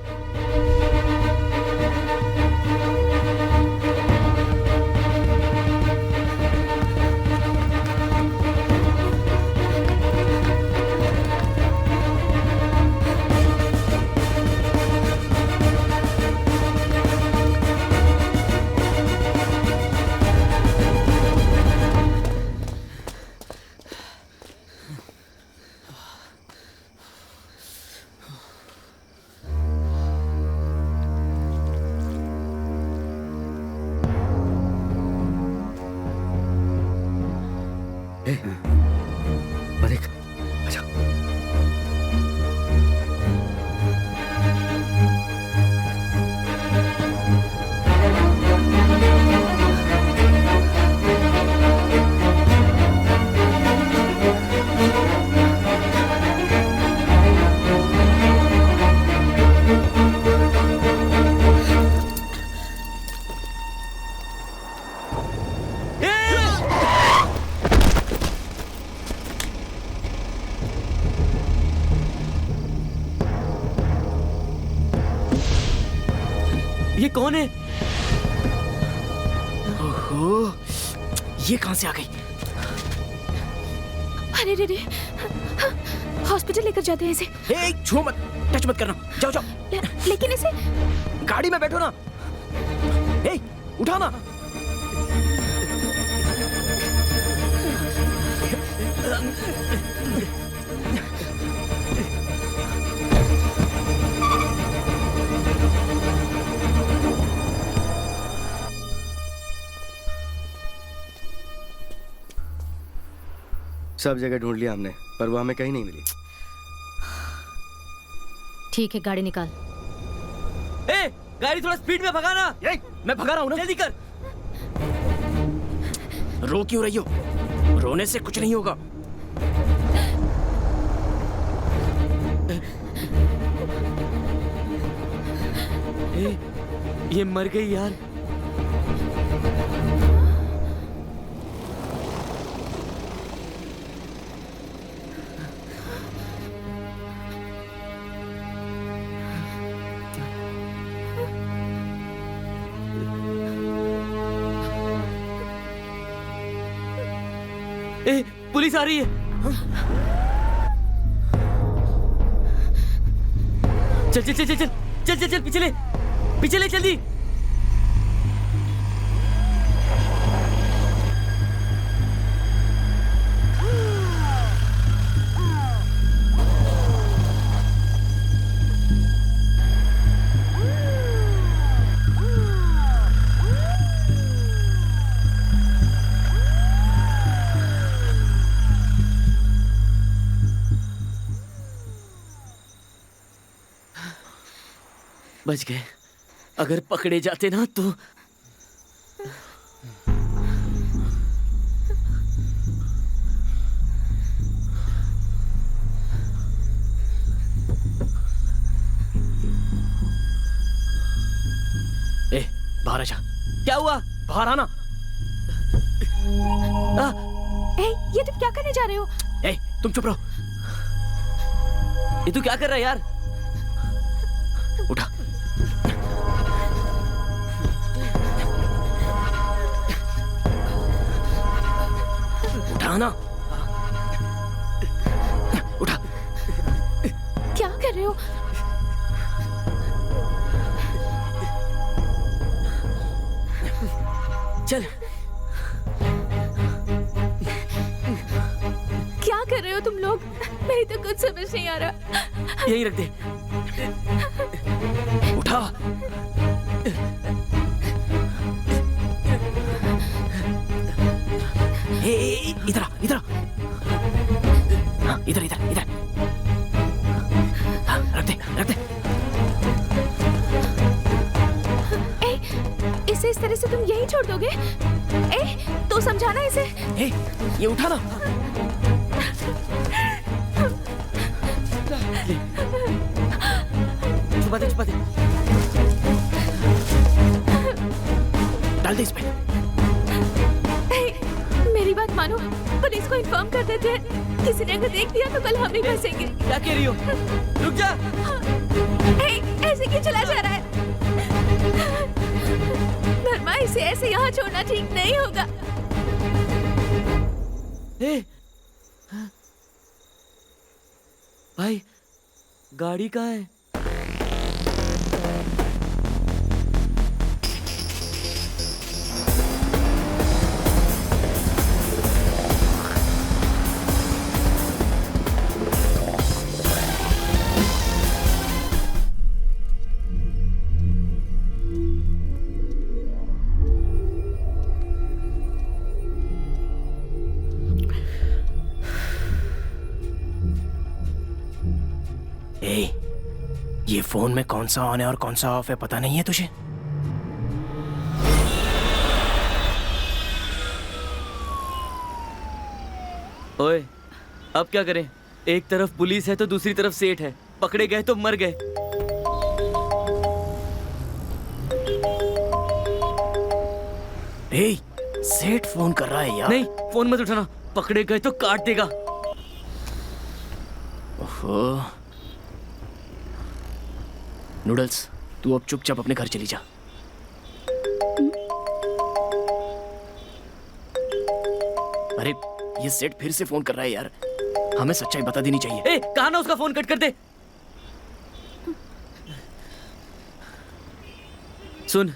Speaker 6: ये कौन है?
Speaker 2: ओहो, ये कहां से आ गई?
Speaker 12: अरे रे रे, हॉस्पिटल लेकर जाते हैं इसे।
Speaker 2: ए, छुओ मत, टच मत करना, जाओ जाओ।
Speaker 12: लेकिन इसे
Speaker 2: गाड़ी में बैठो ना। ए, उठा ना।
Speaker 3: सब जगह ढूंढ लिया हमने, पर वो हमें कहीं नहीं मिली।
Speaker 9: ठीक है, गाड़ी निकाल।
Speaker 6: ए, गाड़ी थोड़ा स्पीड में भगाना।
Speaker 2: मैं भगा रहा हूँ ना।
Speaker 6: जल्दी कर।
Speaker 2: रो क्यों रही हो? रोने से कुछ नहीं होगा।
Speaker 6: ए, ये मर गई यार। ए, पुलिस आ रही है। चल चल चल चल चल चल चल चल पीछे ले जल्दी। बच गए। अगर पकड़े जाते ना तो
Speaker 2: बाहर आ जा।
Speaker 6: क्या हुआ?
Speaker 2: बाहर आना।
Speaker 12: ए, ये तुम क्या करने जा रहे हो?
Speaker 2: ए, तुम चुप रहो।
Speaker 6: ये तू क्या कर रहा है यार?
Speaker 2: उठा। उठाना। उठा।
Speaker 12: क्या कर रहे हो?
Speaker 6: चल।
Speaker 12: क्या कर रहे हो तुम लोग? मेरी तो कुछ समझ नहीं आ रहा।
Speaker 6: यहीं रख दे।
Speaker 2: उठा। इधर आ, इधर आ। हाँ, इधर इधर इधर। हाँ, रख दे, रख दे।
Speaker 12: इसे इस तरह से तुम यही छोड़ दोगे? ए, तो समझाना इसे।
Speaker 2: ए, ये उठा ना।
Speaker 6: छुपा दे, छुपा दे।
Speaker 2: डाल दे इस पे।
Speaker 12: मेरी बात मानो, पुलिस को इन्फॉर्म कर देते हैं। किसी ने अगर देख दिया तो कल हम ही फंसेंगे।
Speaker 6: क्या कह रही हो? रुक जा।
Speaker 12: ऐसे क्यों चला जा रहा है? वर्मा, इसे ऐसे यहाँ छोड़ना ठीक नहीं होगा।
Speaker 6: भाई, गाड़ी कहाँ है?
Speaker 2: ये फोन में कौन सा ऑन है और कौन सा ऑफ है पता नहीं है तुझे?
Speaker 6: ओए, अब क्या करें? एक तरफ पुलिस है तो दूसरी तरफ सेठ है। पकड़े गए तो मर गए।
Speaker 2: ए, सेठ फोन कर रहा है यार।
Speaker 6: नहीं, फोन मत उठाना। पकड़े गए तो काट देगा।
Speaker 2: ओहो। नूडल्स, तू अब चुपचाप अपने घर चली जा। अरे, ये सेठ फिर से फोन कर रहा है यार। हमें सच्चाई बता देनी चाहिए।
Speaker 6: ए, कहा ना उसका फोन कट कर दे। सुन,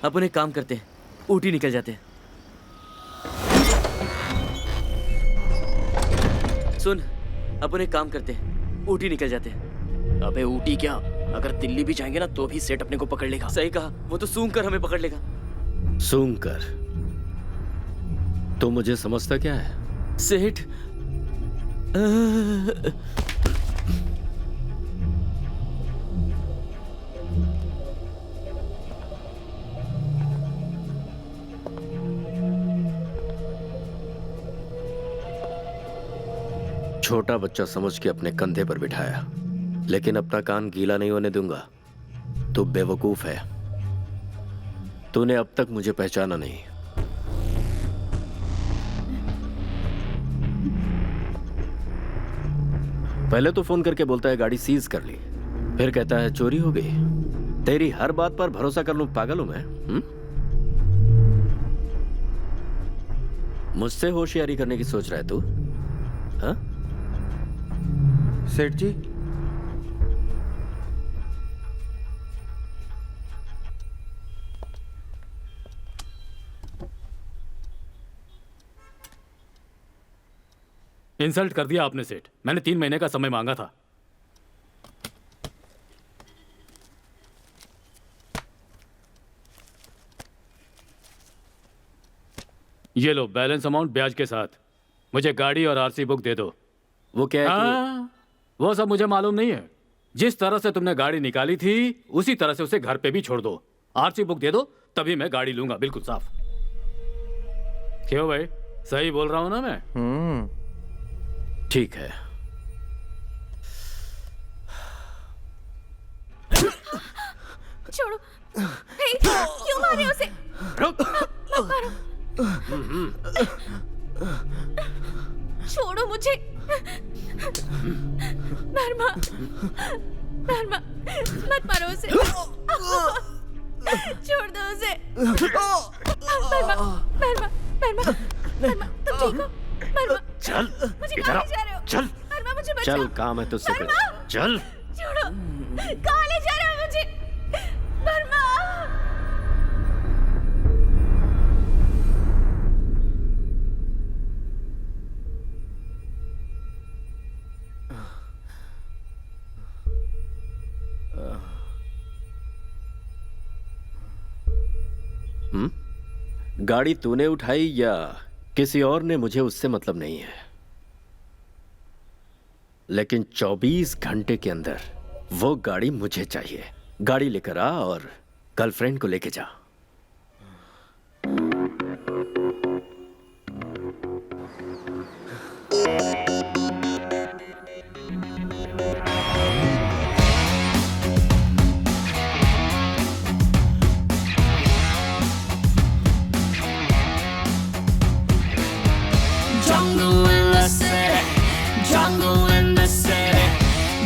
Speaker 6: अपन एक काम करते हैं, ऊटी निकल जाते हैं। सुन, अपन एक काम करते हैं, ऊटी निकल जाते हैं।
Speaker 2: अबे ऊटी क्या, अगर दिल्ली भी जाएंगे ना तो भी सेठ अपने को पकड़ लेगा।
Speaker 6: सही कहा, वो तो सूंघ कर हमें पकड़ लेगा।
Speaker 7: सूंघ कर? तो मुझे समझता क्या है?
Speaker 6: सेठ,
Speaker 7: छोटा बच्चा समझ के अपने कंधे पर बिठाया, लेकिन अपना कान गीला नहीं होने दूंगा। तू बेवकूफ है। तूने अब तक मुझे पहचाना नहीं। पहले तो फोन करके बोलता है गाड़ी सीज कर ली, फिर कहता है चोरी हो गई। तेरी हर बात पर भरोसा कर लूं, पागल हूं मैं? मुझसे होशियारी करने की सोच रहा है तू? हाँ?
Speaker 8: सेठ जी,
Speaker 13: इंसल्ट कर दिया आपने सेठ। मैंने 3 महीने का समय मांगा था। ये लो बैलेंस अमाउंट ब्याज के साथ। मुझे गाड़ी और आरसी बुक दे दो।
Speaker 7: वो क्या है
Speaker 13: हाँ, वो सब मुझे मालूम नहीं है। जिस तरह से तुमने गाड़ी निकाली थी उसी तरह से उसे घर पे भी छोड़ दो। आरसी बुक दे दो, तभी मैं गाड़ी लूंगा, बिल्कुल साफ। क्यों भाई, सही बोल रहा हूं ना मैं?
Speaker 7: ठीक है।
Speaker 12: छोड़ो, हे, क्यों मारे उसे?
Speaker 2: रुक।
Speaker 12: मत मारो। छोड़ो मुझे। धर्मा, धर्मा, मत मारो उसे। छोड़ दो उसे। धर्मा, धर्मा, धर्मा, धर्मा, तुम ठीक हो? धर्मा,
Speaker 7: चल
Speaker 12: मुझे
Speaker 7: इधर
Speaker 12: कहाँ
Speaker 7: आ,
Speaker 12: ले जा रहे हो?
Speaker 7: चल
Speaker 12: धर्मा, मुझे बचाओ।
Speaker 7: चल काम है तुझसे
Speaker 12: धर्मा!
Speaker 7: चल
Speaker 12: छोड़ो, कहाँ ले जा रहे हो मुझे? धर्मा!
Speaker 7: गाड़ी तूने उठाई या किसी और ने, मुझे उससे मतलब नहीं है, लेकिन 24 घंटे के अंदर वो गाड़ी मुझे चाहिए। गाड़ी लेकर आ और गर्लफ्रेंड को लेके जा।
Speaker 14: Jungle in the city, jungle in the city,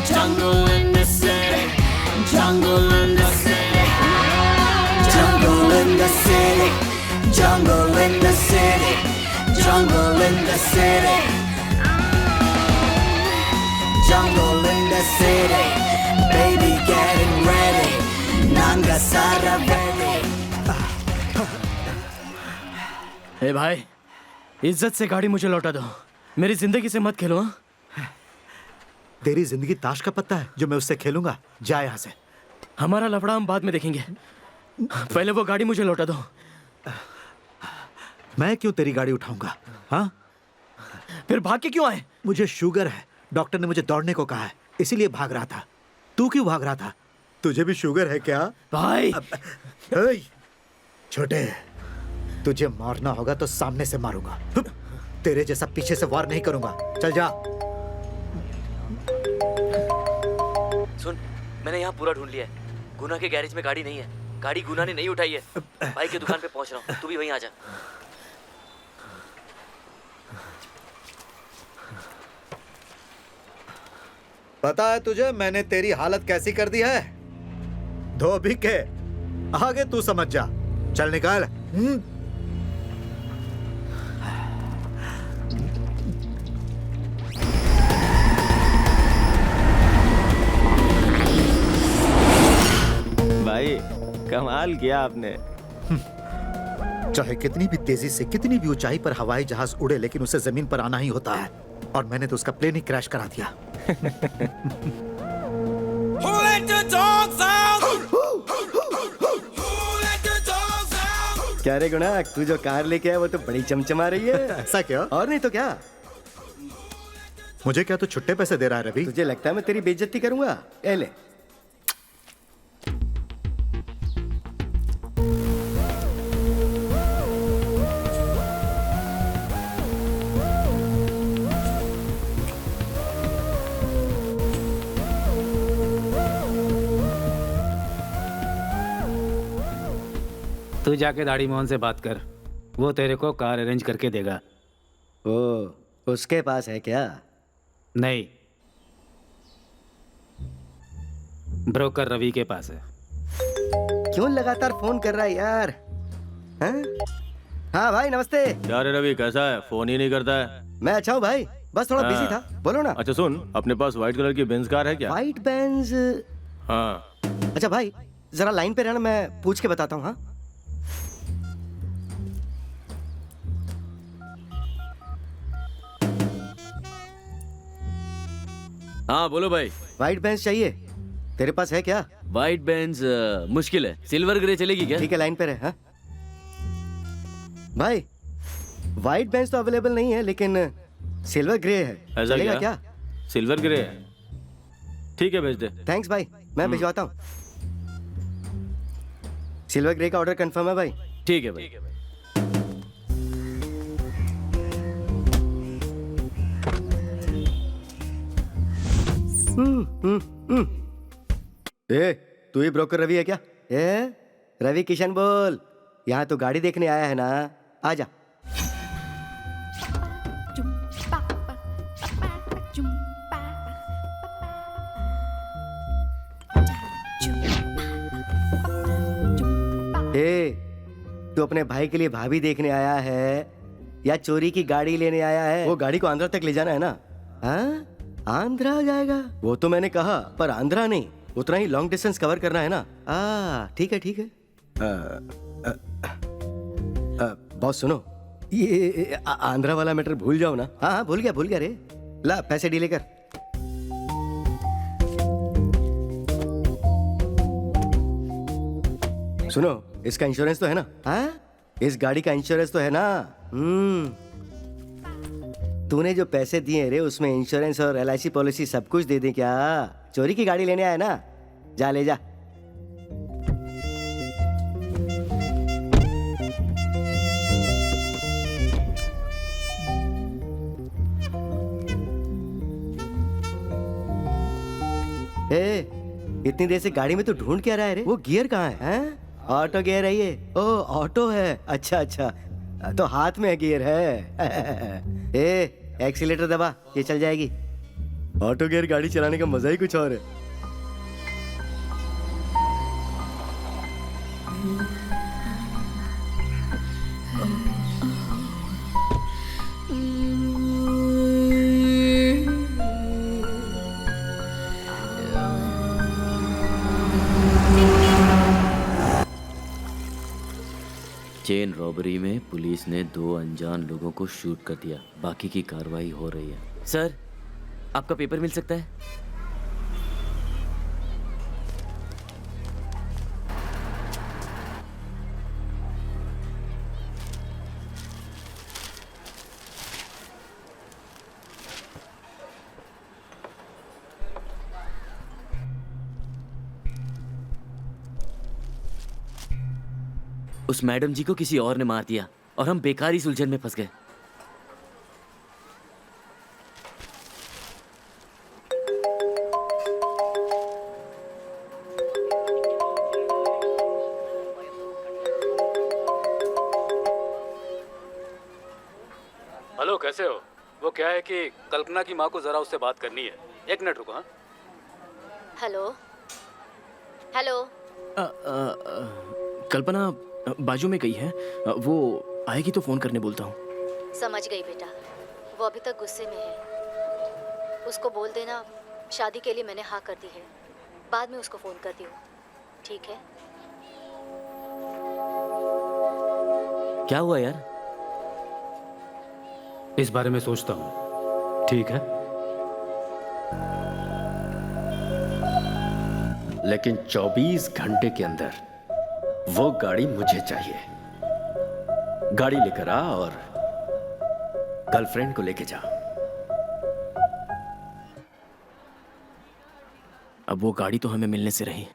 Speaker 14: jungle in the city, jungle in the city, jungle in the city, jungle in the city, jungle in the city, jungle in the city, baby getting ready, Nanga Sara ready.
Speaker 2: हे भाई, इज्जत से गाड़ी मुझे लौटा दो। मेरी जिंदगी से मत खेलो। हाँ?
Speaker 5: तेरी जिंदगी ताश का पत्ता है जो मैं उससे खेलूंगा। जा यहाँ से।
Speaker 2: हमारा लफड़ा हम बाद में देखेंगे, पहले वो गाड़ी मुझे लौटा दो।
Speaker 5: मैं क्यों तेरी गाड़ी उठाऊंगा? हाँ,
Speaker 2: फिर भाग के क्यों आए?
Speaker 5: मुझे शुगर है, डॉक्टर ने मुझे दौड़ने को कहा है, इसीलिए भाग रहा था। तू क्यों भाग रहा था? तुझे भी शुगर है क्या?
Speaker 2: भाई
Speaker 5: छोटे, तुझे मारना होगा तो सामने से मारूंगा, तेरे जैसा पीछे से वार नहीं करूंगा। चल जा।
Speaker 6: सुन, मैंने यहाँ पूरा ढूंढ लिया है। गुना के गैरेज में गाड़ी नहीं है। गाड़ी गुना ने नहीं उठाई है। भाई की दुकान पे पहुंच रहा हूँ, तू भी वहीं आ जा।
Speaker 5: पता है तुझे मैंने तेरी हालत कैसी कर दी है? धोबी के आगे तू समझ जा। चल निकाल।
Speaker 1: भाई कमाल किया आपने।
Speaker 5: चाहे कितनी भी तेजी से, कितनी भी ऊंचाई पर हवाई जहाज उड़े, लेकिन उसे जमीन पर आना ही होता है। और मैंने तो उसका प्लेन ही क्रैश करा दिया।
Speaker 3: क्या रे गुना, तू जो कार लेके आया वो तो बड़ी चमचमा रही है।
Speaker 5: ऐसा क्या?
Speaker 3: और नहीं तो क्या।
Speaker 5: मुझे क्या तो छुट्टे पैसे दे रहा है रवि?
Speaker 3: तुझे लगता है मैं तेरी बेइज्जती करूंगा? ए ले।
Speaker 4: तू जाके दाढ़ी मोहन से बात कर, वो तेरे को कार अरेंज करके देगा।
Speaker 3: ओ, उसके पास है क्या?
Speaker 4: नहीं, ब्रोकर रवि के पास है।
Speaker 3: क्यों लगातार फोन कर रहा है यार? हैं? हाँ भाई नमस्ते।
Speaker 1: क्या रे रवि, कैसा है? फोन ही नहीं करता है।
Speaker 3: मैं अच्छा हूँ भाई, बस थोड़ा बिजी था। बोलो ना।
Speaker 1: अच्छा सुन, अपने पास व्हाइट कलर की बेंज कार है क्या?
Speaker 3: White Benz?
Speaker 1: हाँ।
Speaker 3: अच्छा भाई जरा लाइन पे रहना, मैं पूछ के बताता हूँ। हाँ
Speaker 6: हाँ बोलो भाई।
Speaker 3: व्हाइट बेंज चाहिए, तेरे पास है क्या?
Speaker 6: व्हाइट बेंज मुश्किल है, सिल्वर ग्रे चलेगी क्या?
Speaker 3: ठीक है लाइन पे रहे। हाँ भाई, व्हाइट बेंज तो अवेलेबल नहीं है, लेकिन सिल्वर ग्रे है।
Speaker 1: ऐसा
Speaker 3: चलेगा क्या?
Speaker 1: सिल्वर ग्रे है, ठीक है भेज दे।
Speaker 3: थैंक्स भाई, मैं भिजवाता हूँ। सिल्वर ग्रे का ऑर्डर कंफर्म है भाई?
Speaker 6: ठीक है भाई।
Speaker 3: ए, तू ही ब्रोकर रवि है क्या? ए, रवि किशन बोल, यहाँ तो गाड़ी देखने आया है ना, आजा। तू अपने भाई के लिए भाभी देखने आया है या चोरी की गाड़ी लेने आया है? वो गाड़ी को आंध्रा तक ले जाना है ना? हाँ, आंध्रा जाएगा वो तो मैंने कहा, पर आंध्रा नहीं, उतना ही लॉन्ग डिस्टेंस कवर करना है ना। ठीक है ठीक है। बॉस सुनो, ये आंध्रा वाला मैटर भूल जाओ ना। हाँ हाँ भूल गया रे। ला पैसे डीले कर। सुनो, इसका इंश्योरेंस तो है ना? हाँ, इस गाड़ी का इंश्योरेंस तो है ना? तूने जो पैसे दिए रे, उसमें इंश्योरेंस और LIC पॉलिसी सब कुछ दे दे क्या? चोरी की गाड़ी लेने आया ना, जा ले जा। इतनी देर से गाड़ी में तो ढूंढ क्या रहा है रे? वो गियर कहाँ है? ऑटो गियर है ये। ओ ऑटो है, अच्छा अच्छा, तो हाथ में गियर है। एक्सीलेटर दबा, ये चल जाएगी। ऑटो गियर गाड़ी चलाने का मजा ही कुछ और है।
Speaker 6: चेन रॉबरी में पुलिस ने 2 अनजान लोगों को शूट कर दिया। बाकी की कार्रवाई हो रही है। सर, आपका पेपर मिल सकता है? उस मैडम जी को किसी और ने मार दिया और हम बेकार ही उलझन में फंस गए।
Speaker 13: हेलो, कैसे हो? वो क्या है कि कल्पना की माँ को जरा उससे बात करनी है। 1 मिनट रुको। हाँ,
Speaker 9: हेलो हेलो।
Speaker 2: कल्पना बाजू में गई है, वो आएगी तो फोन करने बोलता हूँ।
Speaker 9: समझ गई बेटा, वो अभी तक गुस्से में है। उसको बोल देना शादी के लिए मैंने हाँ कर दी है, बाद में उसको फोन करती हूँ, ठीक है?
Speaker 6: क्या हुआ यार?
Speaker 4: इस बारे में सोचता हूँ, ठीक है?
Speaker 7: लेकिन 24 घंटे के अंदर वो गाड़ी मुझे चाहिए। गाड़ी लेकर आ और गर्लफ्रेंड को लेके जा।
Speaker 2: अब वो गाड़ी तो हमें मिलने से रही।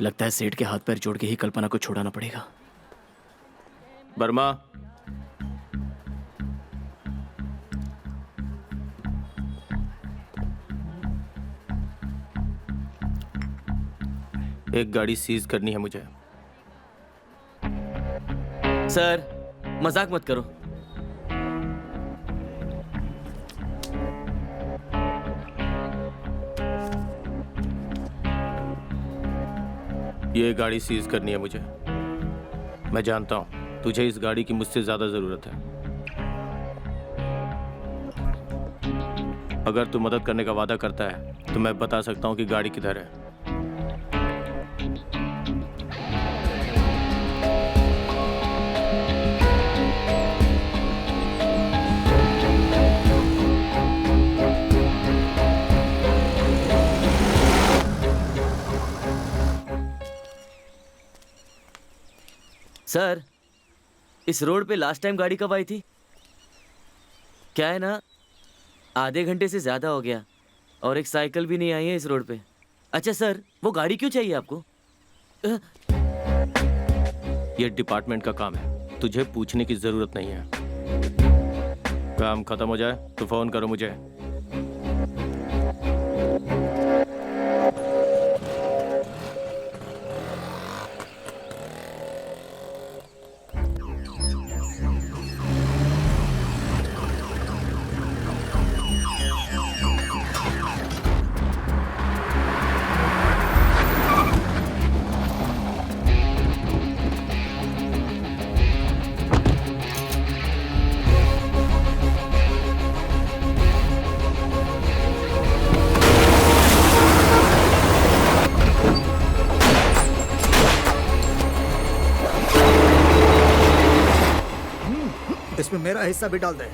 Speaker 2: लगता है सेठ के हाथ पैर जोड़ के ही कल्पना को छुड़ाना पड़ेगा।
Speaker 1: वर्मा, एक गाड़ी सीज करनी है मुझे।
Speaker 6: सर, मजाक मत करो।
Speaker 1: ये गाड़ी सीज करनी है मुझे। मैं जानता हूं तुझे इस गाड़ी की मुझसे ज्यादा जरूरत है। अगर तू मदद करने का वादा करता है तो मैं बता सकता हूं कि गाड़ी किधर है।
Speaker 6: सर, इस रोड पे लास्ट टाइम गाड़ी कब आई थी? क्या है ना, आधे घंटे से ज्यादा हो गया और एक साइकिल भी नहीं आई है इस रोड पे। अच्छा सर, वो गाड़ी क्यों चाहिए आपको?
Speaker 1: ये डिपार्टमेंट का काम है, तुझे पूछने की जरूरत नहीं है। काम खत्म हो जाए तो फोन करो मुझे।
Speaker 5: इसमें मेरा हिस्सा भी डाल दे।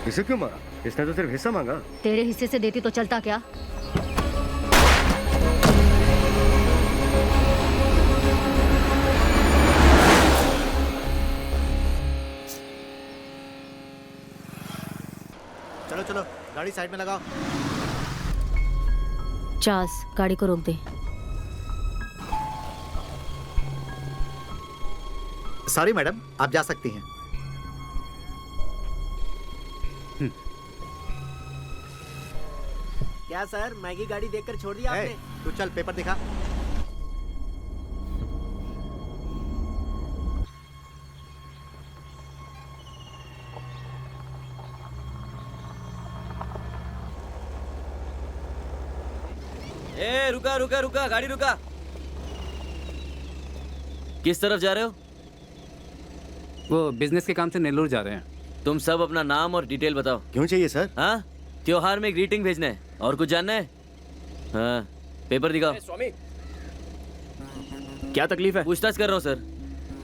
Speaker 3: इसे क्यों मारा? इसने तो सिर्फ हिस्सा मांगा।
Speaker 9: तेरे हिस्से से देती तो चलता क्या?
Speaker 5: चलो चलो, गाड़ी साइड में लगाओ।
Speaker 9: चार्ल्स, गाड़ी को रोक दे।
Speaker 5: सॉरी मैडम, आप जा सकती हैं।
Speaker 10: क्या सर, मैगी गाड़ी देखकर छोड़ दिया आपने?
Speaker 5: तू चल, पेपर दिखा।
Speaker 6: ए रुका रुका रुका, गाड़ी रुका। किस तरफ जा रहे हो?
Speaker 4: वो बिजनेस के काम से नेल्लोर जा रहे हैं।
Speaker 6: तुम सब अपना नाम और डिटेल बताओ।
Speaker 3: क्यों चाहिए सर?
Speaker 6: हाँ, त्योहार में ग्रीटिंग भेजना है। और कुछ जानना है? हाँ, पेपर दिखाओ।
Speaker 2: स्वामी, क्या तकलीफ है?
Speaker 6: पूछताछ कर रहा हूँ सर।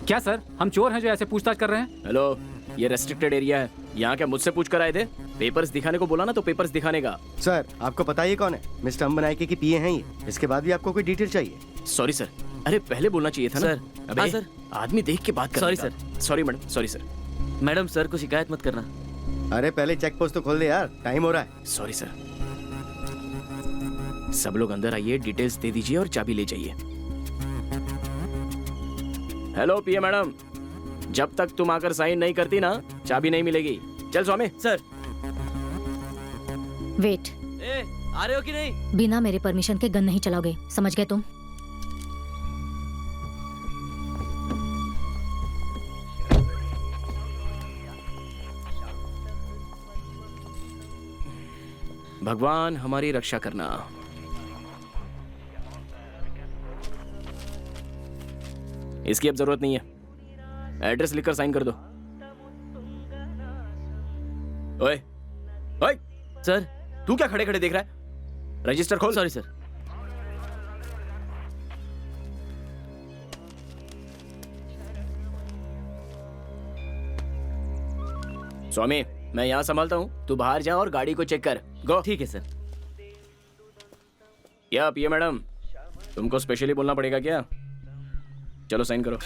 Speaker 4: क्या सर, हम चोर हैं जो ऐसे पूछताछ कर रहे हैं?
Speaker 2: हेलो, ये रेस्ट्रिक्टेड एरिया है। यहाँ क्या मुझसे पूछ कर आए थे? पेपर्स दिखाने को बोला ना, तो पेपर्स दिखाने का।
Speaker 3: सर, आपको पता ही कौन है? मिस्टर अंबनाइके की पीए हैं ये। इसके बाद भी आपको कोई डिटेल चाहिए?
Speaker 2: सॉरी सर, अरे पहले बोलना चाहिए था ना
Speaker 6: सर।
Speaker 2: अबे,
Speaker 6: हाँ सर,
Speaker 2: आदमी देख के बात कर।
Speaker 6: Sorry
Speaker 2: sir. Sorry madam, sorry sir.
Speaker 6: Madam sir को शिकायत मत करना।
Speaker 3: अरे पहले चेक पोस्ट तो खोल दे यार, टाइम हो रहा है।
Speaker 2: Sorry sir. सब लोग अंदर आइए, डिटेल्स दे दीजिए और चाबी ले जाइए। हेलो पीए मैडम, जब तक तुम आकर साइन नहीं करती ना, चाबी नहीं मिलेगी। चल स्वामी।
Speaker 6: सर।
Speaker 9: वेट।
Speaker 6: ए, आ रहे हो कि नहीं?
Speaker 9: बिना मेरे परमिशन के गन नहीं चलाओगे, समझ गए तुम?
Speaker 2: भगवान हमारी रक्षा करना। इसकी अब जरूरत नहीं है। एड्रेस लिखकर साइन कर दो। ओए, ओए,
Speaker 6: सर।
Speaker 2: तू क्या खड़े खड़े देख रहा है? रजिस्टर खोल।
Speaker 6: Sorry sir.
Speaker 2: स्वामी, मैं यहाँ संभालता हूँ, तू बाहर जा और गाड़ी को चेक कर। गो।
Speaker 6: ठीक है सर।
Speaker 2: क्या पीए मैडम, तुमको स्पेशली बोलना पड़ेगा क्या? चलो साइन करो।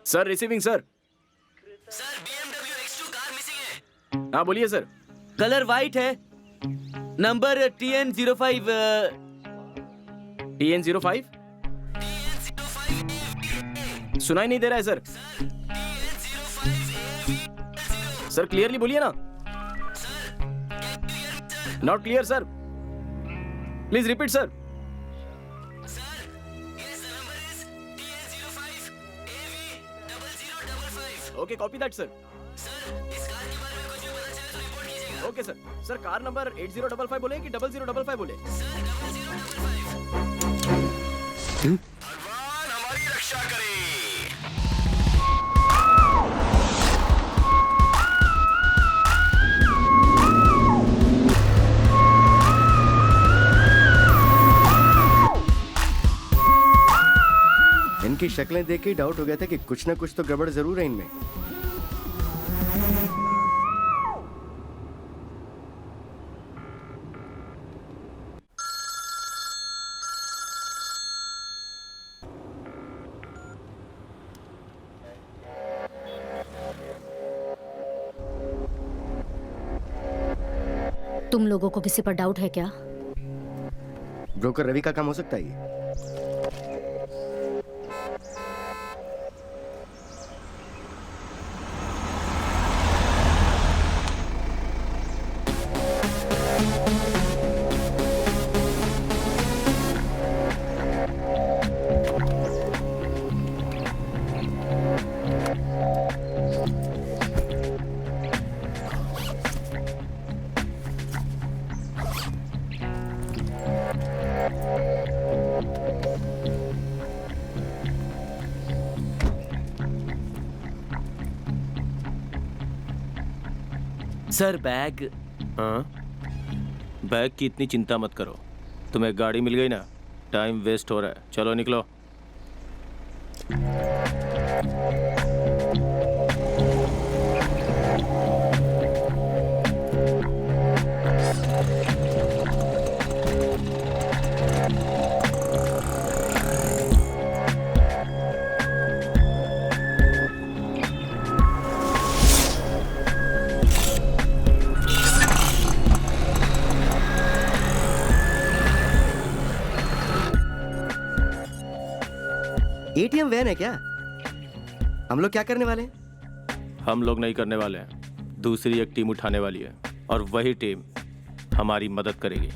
Speaker 2: Sir receiving sir. हाँ बोलिए सर।
Speaker 6: कलर वाइट है, नंबर TN05।
Speaker 2: TN05? सुनाई नहीं दे रहा है सर। सर क्लियरली बोलिए ना। Not clear sir, please repeat sir. Okay, copy that sir. Okay sir. Sir car number 8055 बोले कि 0055 बोले?
Speaker 14: भगवान हमारी रक्षा करे।
Speaker 3: इनकी शक्लें देख के डाउट हो गया था कि कुछ ना कुछ तो गड़बड़ जरूर है इनमें।
Speaker 9: तुम लोगों को किसी पर डाउट है क्या?
Speaker 3: ब्रोकर रवि का काम हो सकता है ये।
Speaker 6: सर बैग
Speaker 1: हाँ, बैग की इतनी चिंता मत करो। तुम्हें गाड़ी मिल गई ना, टाइम वेस्ट हो रहा है। चलो निकलो।
Speaker 3: एटीएम वैन है क्या? हम लोग क्या करने वाले हैं?
Speaker 1: हम लोग नहीं करने वाले हैं, दूसरी एक टीम उठाने वाली है और वही टीम हमारी मदद करेगी।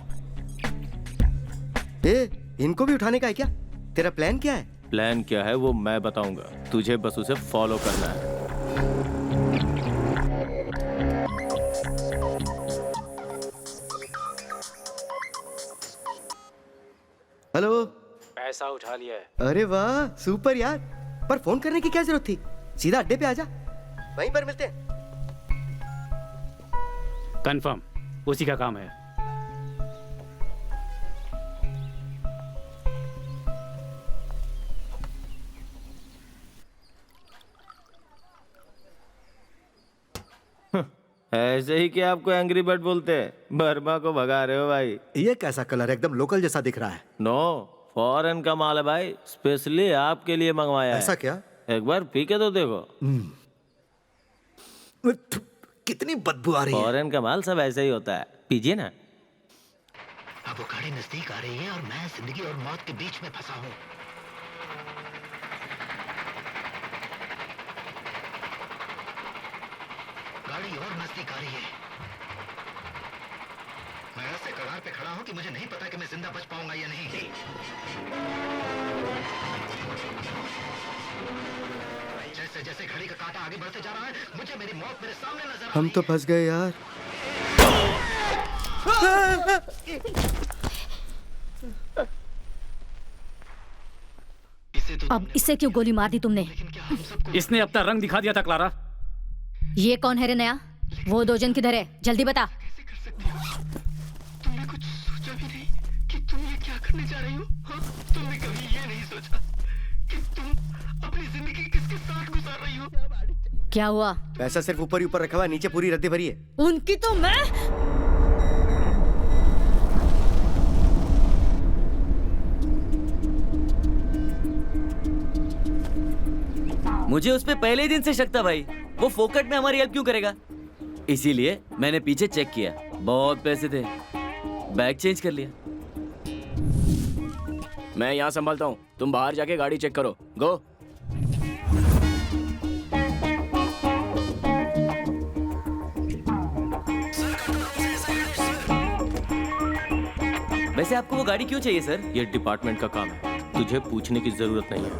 Speaker 3: इनको भी उठाने का है क्या? तेरा प्लान क्या है?
Speaker 1: प्लान क्या है वो मैं बताऊंगा, तुझे बस उसे फॉलो करना है।
Speaker 3: हेलो।
Speaker 4: पैसा उठा लिया है।
Speaker 3: अरे वाह, सुपर यार। पर फोन करने की क्या जरूरत थी? सीधा अड्डे पे आजा, वहीं पर मिलते हैं।
Speaker 4: कंफर्म, उसी का काम है।
Speaker 1: ऐसे ही क्या आपको एंग्री बर्ड बोलते हैं? बर्मा को भगा रहे हो भाई।
Speaker 5: ये कैसा कलर है? एकदम लोकल जैसा दिख रहा है।
Speaker 1: नो, फॉरेन का माल है भाई, स्पेशली आपके लिए मंगवाया है।
Speaker 5: ऐसा क्या?
Speaker 1: एक बार पी के तो देखो।
Speaker 5: कितनी बदबू आ रही है।
Speaker 1: फॉरेन का माल सब ऐसे ही होता है, पीजिए ना।
Speaker 5: अब वो गाड़ी नजदीक आ रही है और मैं जिंदगी और मौत के बीच में फंसा हूँ। गाड़ी और नजदीक आ रही है। मैं ऐसे कगार पे खड़ा हूँ कि मुझे नहीं पता कि मैं जिंदा बच पाऊंगा या नहीं। जैसे जैसे घड़ी का कांटा आगे बढ़ते जा रहा है, मुझे मेरी मौत मेरे सामने नजर आ रही है।
Speaker 3: हम तो फंस गए यार।
Speaker 9: अब इसे क्यों गोली मार दी तुमने?
Speaker 13: इसने अपना रंग दिखा दिया था क्लारा।
Speaker 9: ये कौन है रे नया? वो दो जन किधर है? जल्दी बता।
Speaker 14: तुमने कुछ सोचा भी नहीं कि तुम ये क्या करने जा रही हो? हाँ? तुमने कभी ये नहीं सोचा कि तुम अपनी जिंदगी किसके साथ गुजार रही हो?
Speaker 9: क्या हुआ?
Speaker 3: पैसा सिर्फ ऊपर ही ऊपर रखा हुआ, नीचे पूरी रद्दी भरी है।
Speaker 9: उनकी तो मैं।
Speaker 6: मुझे उस पे पहले ही दिन से शक था भाई, वो फोकट में हमारी हेल्प क्यों करेगा। इसीलिए मैंने पीछे चेक किया, बहुत पैसे थे, बैग चेंज कर लिया।
Speaker 2: मैं यहाँ संभालता हूँ, तुम बाहर जाके गाड़ी चेक करो। गो।
Speaker 6: वैसे आपको वो गाड़ी क्यों चाहिए सर?
Speaker 1: ये डिपार्टमेंट का काम है, तुझे पूछने की जरूरत नहीं है।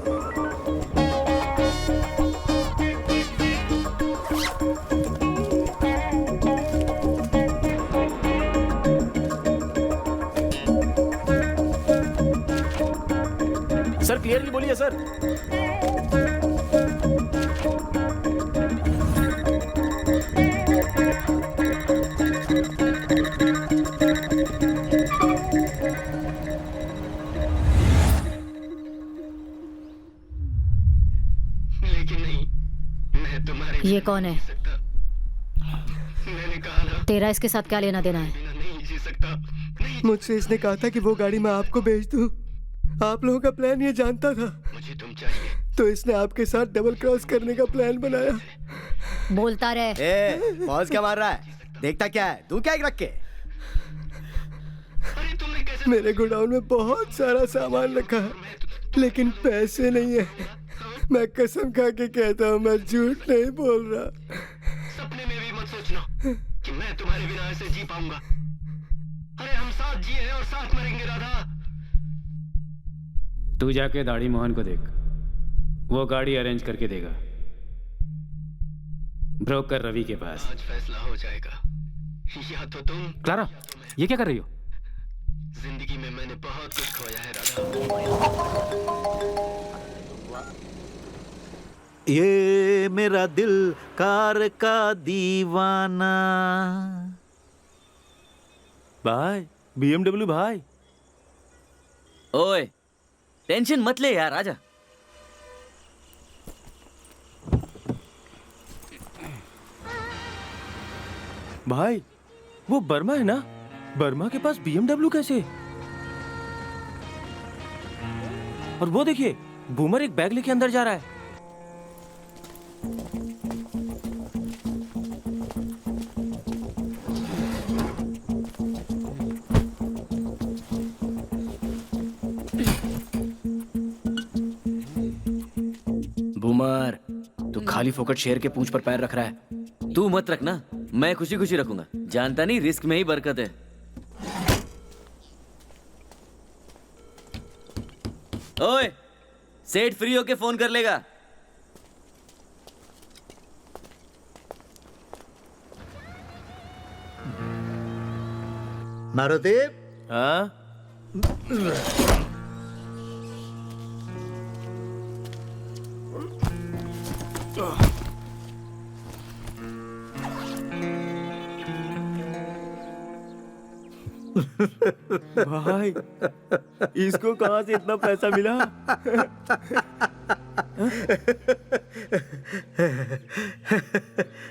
Speaker 2: सर क्लियरली बोलिए सर।
Speaker 14: लेकिन नहीं, मैं तुम्हारे
Speaker 9: ये कौन है?
Speaker 14: मैंने कहा ना,
Speaker 9: तेरा इसके साथ क्या लेना देना है?
Speaker 14: नहीं जी सकता।
Speaker 3: मुझसे इसने कहा था कि वो गाड़ी मैं आपको भेज दूं। आप लोगों का प्लान ये जानता था,
Speaker 14: मुझे तुम चाहिए।
Speaker 3: तो इसने आपके साथ डबल क्रॉस करने का प्लान बनाया।
Speaker 9: बोलता रहे।
Speaker 3: पॉज क्या मार रहा है? देखता क्या है? तू क्या रख के? मेरे गोडाउन में बहुत सारा सामान रखा है, लेकिन पैसे नहीं है। मैं कसम खा के कहता हूँ, मैं झूठ नहीं बोल रहा।
Speaker 14: सपने में भी मत सोचना कि मैं तुम्हारे बिना ऐसे जी पाऊंगा। अरे हम साथ जिए हैं और साथ मरेंगे राधा।
Speaker 4: तू जाके दाढ़ी मोहन को देख, वो गाड़ी अरेंज करके देगा, ब्रोकर रवि के पास।
Speaker 14: आज फैसला हो जाएगा, या तो तुम।
Speaker 4: क्लारा, ये क्या कर रही हो?
Speaker 14: जिंदगी में मैंने बहुत कुछ खोया है राधा।
Speaker 5: ये मेरा दिल कार का दीवाना,
Speaker 1: भाई BMW भाई।
Speaker 6: ओए टेंशन मत ले यार, आजा।
Speaker 1: भाई वो वर्मा है ना, वर्मा के पास BMW कैसे? और वो देखिए बूमर एक बैग लेके अंदर जा रहा है।
Speaker 2: बूमर, तू खाली फोकट शेर के पूंछ पर पैर रख रहा है।
Speaker 6: तू मत रखना, मैं खुशी खुशी रखूंगा। जानता नहीं रिस्क में ही बरकत है। ओए सेठ फ्री होके फोन कर लेगा।
Speaker 5: मारुति।
Speaker 1: हाँ भाई इसको कहाँ से इतना पैसा मिला?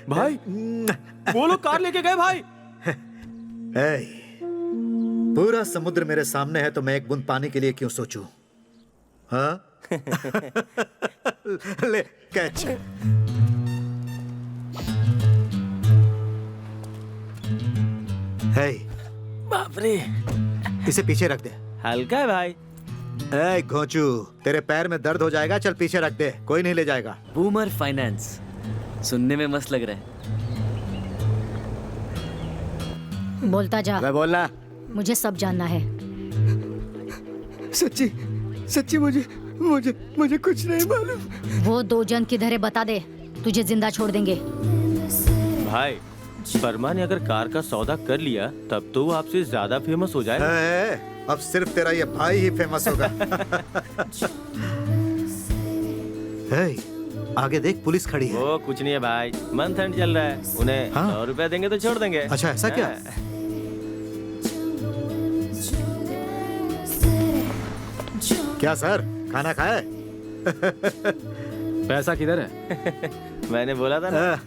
Speaker 1: भाई वो लोग कार लेके गए भाई।
Speaker 5: ए, पूरा समुद्र मेरे सामने है तो मैं एक बूंद पानी के लिए क्यों सोचूं? हाँ? ले कैच।
Speaker 1: बाप रे,
Speaker 5: इसे पीछे रख दे।
Speaker 1: हल्का है भाई।
Speaker 5: ए घोंचू, तेरे पैर में दर्द हो जाएगा, चल पीछे रख दे, कोई नहीं ले जाएगा।
Speaker 6: बूमर फाइनेंस सुनने में मस्त लग रहा है।
Speaker 9: बोलता जा।
Speaker 3: मैं बोलना।
Speaker 9: मुझे सब जानना है।
Speaker 3: सच्ची सच्ची मुझे मुझे मुझे कुछ नहीं मालूम।
Speaker 9: वो 2 जन किधर है बता दे, तुझे जिंदा छोड़ देंगे।
Speaker 1: भाई वर्मा ने अगर कार का सौदा कर लिया तब तो वो आपसे ज्यादा फेमस हो जाएगा।
Speaker 5: अब सिर्फ तेरा ये भाई ही फेमस होगा। आगे देख पुलिस खड़ी है।
Speaker 1: वो कुछ नहीं है भाई, मंथ एंड चल रहा है, उन्हें 100 रुपया देंगे तो छोड़ देंगे।
Speaker 5: अच्छा ऐसा क्या? क्या सर, खाना खाए?
Speaker 4: पैसा किधर है?
Speaker 1: मैंने बोला था ना।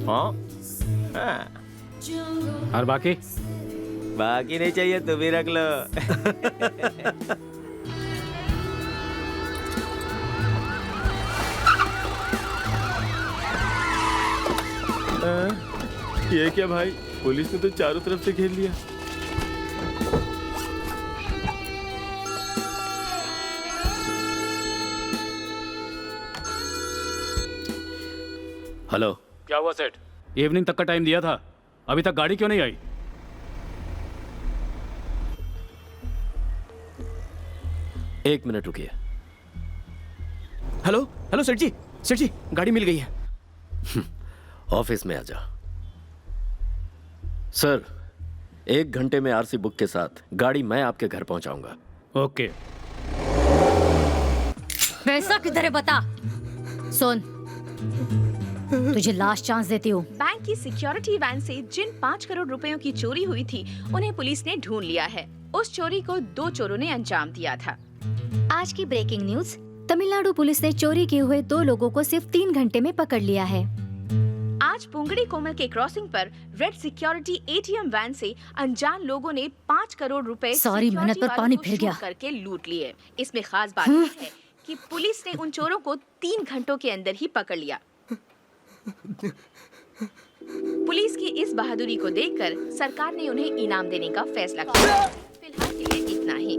Speaker 1: हाँ?
Speaker 4: और बाकी?
Speaker 1: बाकी नहीं चाहिए तो भी रख लो। ये क्या भाई, पुलिस ने तो चारों तरफ से घेर लिया।
Speaker 7: हेलो।
Speaker 13: क्या हुआ सेठ? इवनिंग तक का टाइम दिया था, अभी तक गाड़ी क्यों नहीं आई?
Speaker 7: एक मिनट रुकिए।
Speaker 2: हेलो हेलो सेठ जी, गाड़ी मिल गई है।
Speaker 7: ऑफिस में आ जा। सर 1 घंटे में आरसी बुक के साथ गाड़ी मैं आपके घर पहुंचाऊंगा।
Speaker 13: ओके।
Speaker 9: पैसा किधर है बता। सुन, तुझे लास्ट चांस देती हूँ।
Speaker 12: बैंक की सिक्योरिटी वैन से जिन 5 करोड़ रुपयों की चोरी हुई थी उन्हें पुलिस ने ढूंढ लिया है। उस चोरी को 2 चोरों ने अंजाम दिया था।
Speaker 9: आज की ब्रेकिंग न्यूज, तमिलनाडु पुलिस ने चोरी किए हुए 2 लोगों को सिर्फ 3 घंटे में पकड़ लिया है।
Speaker 12: आज पुंगड़ी कोमल के क्रॉसिंग पर रेड सिक्योरिटी एटीएम वैन से अनजान लोगों ने 5 करोड़ रुपए
Speaker 9: सारी मेहनत पर पानी फिर गया
Speaker 12: करके लूट लिए। इसमें खास बात यह है कि पुलिस ने उन चोरों को 3 घंटों के अंदर ही पकड़ लिया। पुलिस की इस बहादुरी को देखकर सरकार ने उन्हें इनाम देने का फैसला किया। फिलहाल के लिए इतना ही।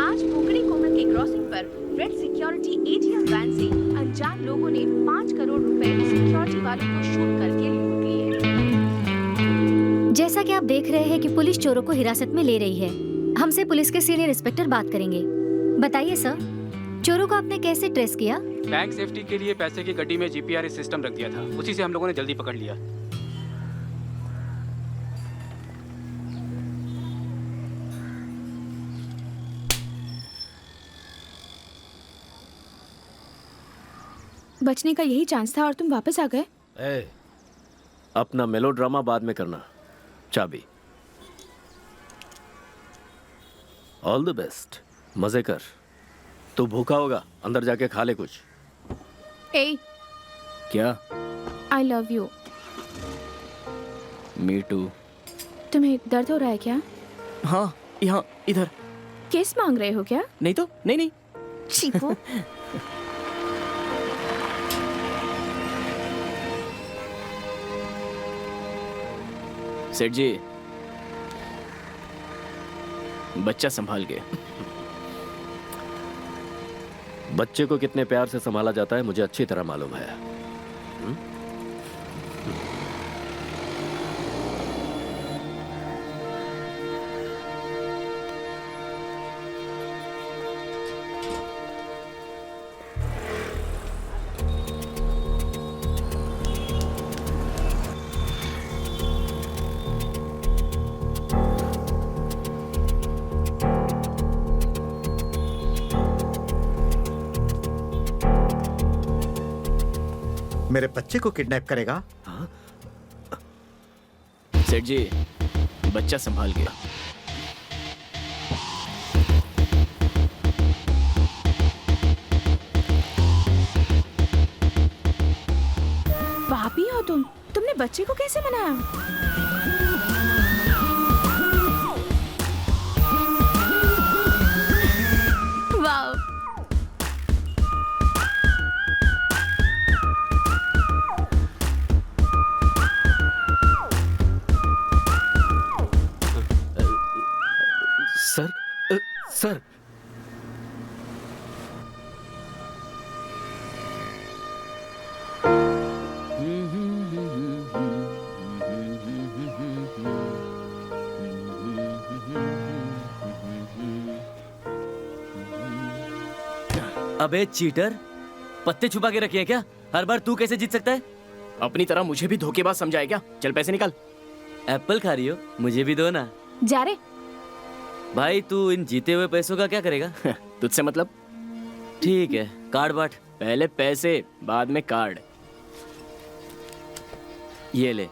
Speaker 12: आज पुंगड़ी कोमल के क्रॉसिंग पर रेड सिक्योरिटी एटीएम वैन से अनजान लोगों ने 5 करोड़ रुपए सिक्योरिटी वालों को शूट करके लूट लिए।
Speaker 9: जैसा कि आप देख रहे हैं कि पुलिस चोरों को हिरासत में ले रही है। हमसे पुलिस के सीनियर इंस्पेक्टर बात करेंगे। बताइए सर, चोरों को आपने कैसे ट्रेस किया?
Speaker 4: बैंक सेफ्टी के लिए पैसे की गड्डी में जीपीआरएस सिस्टम रख दिया था, उसी से हम लोगों ने जल्दी पकड़ लिया।
Speaker 12: बचने का यही चांस था और तुम वापस आ गए।
Speaker 7: ए, अपना मेलोड्रामा बाद में करना। चाबी। All the best. मजे कर। तू भूखा होगा, अंदर जाके खा ले कुछ।
Speaker 12: ए,
Speaker 2: क्या?
Speaker 12: I love you.
Speaker 2: Me too.
Speaker 12: तुम्हें दर्द हो रहा है क्या?
Speaker 2: हाँ, यहाँ इधर।
Speaker 12: किस मांग रहे हो क्या?
Speaker 2: नहीं तो नहीं।
Speaker 12: चीपू।
Speaker 2: सेठ जी, बच्चा संभाल के।
Speaker 7: बच्चे को कितने प्यार से संभाला जाता है मुझे अच्छी तरह मालूम है।
Speaker 5: मेरे बच्चे को किडनैप करेगा?
Speaker 2: सेठ जी, बच्चा संभाल के।
Speaker 12: पापी हो तुम। तुमने बच्चे को कैसे मनाया? वाह।
Speaker 7: सर।
Speaker 6: अबे चीटर, पत्ते छुपा के रखे हैं क्या? हर बार तू कैसे जीत सकता है?
Speaker 2: अपनी तरह मुझे भी धोखेबाज समझाए क्या? चल पैसे निकाल।
Speaker 6: एप्पल खा रही हो? मुझे भी दो ना।
Speaker 12: जा रे।
Speaker 6: भाई तू इन जीते हुए पैसों का क्या करेगा?
Speaker 2: तुझसे मतलब?
Speaker 6: ठीक है, कार्ड बांट।
Speaker 2: पहले पैसे, बाद में कार्ड।
Speaker 6: ये ले।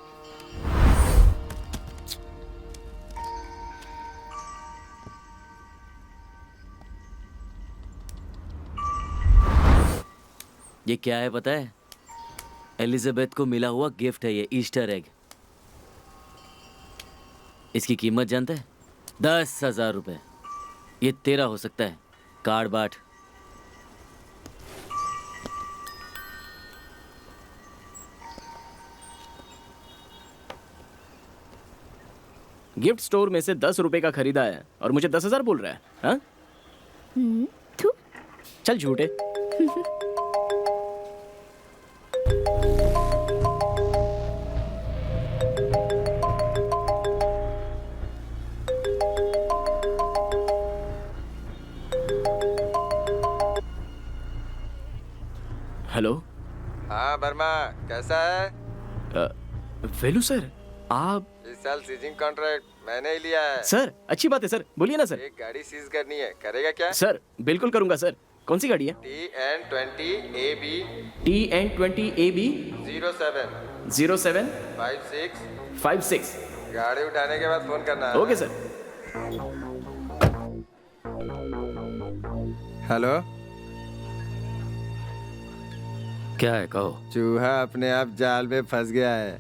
Speaker 6: ये क्या है पता है? एलिजाबेथ को मिला हुआ गिफ्ट है ये, ईस्टर एग। इसकी कीमत जानता है? 10,000 रुपए। ये तेरा हो सकता है। कार्ड बांट।
Speaker 2: गिफ्ट स्टोर में से 10 रुपए का खरीदा है और मुझे 10,000 बोल रहा है। हाँ? चल झूठे। हेलो।
Speaker 8: हाँ वर्मा, कैसा है?
Speaker 2: वेलू सर, आप?
Speaker 8: इस साल सीजिंग कॉन्ट्रैक्ट मैंने ही लिया है।
Speaker 2: सर अच्छी बात है सर, बोलिए ना सर।
Speaker 8: एक गाड़ी सीज करनी है, करेगा क्या?
Speaker 2: सर बिल्कुल करूंगा सर। कौन सी गाड़ी है?
Speaker 8: TN20AB
Speaker 2: TN20AB
Speaker 8: 07
Speaker 2: 56
Speaker 8: गाड़ी उठाने के बाद फोन करना।
Speaker 2: Okay sir.
Speaker 8: हेलो,
Speaker 7: क्या है कहो?
Speaker 8: चूहा अपने आप जाल में फंस गया है।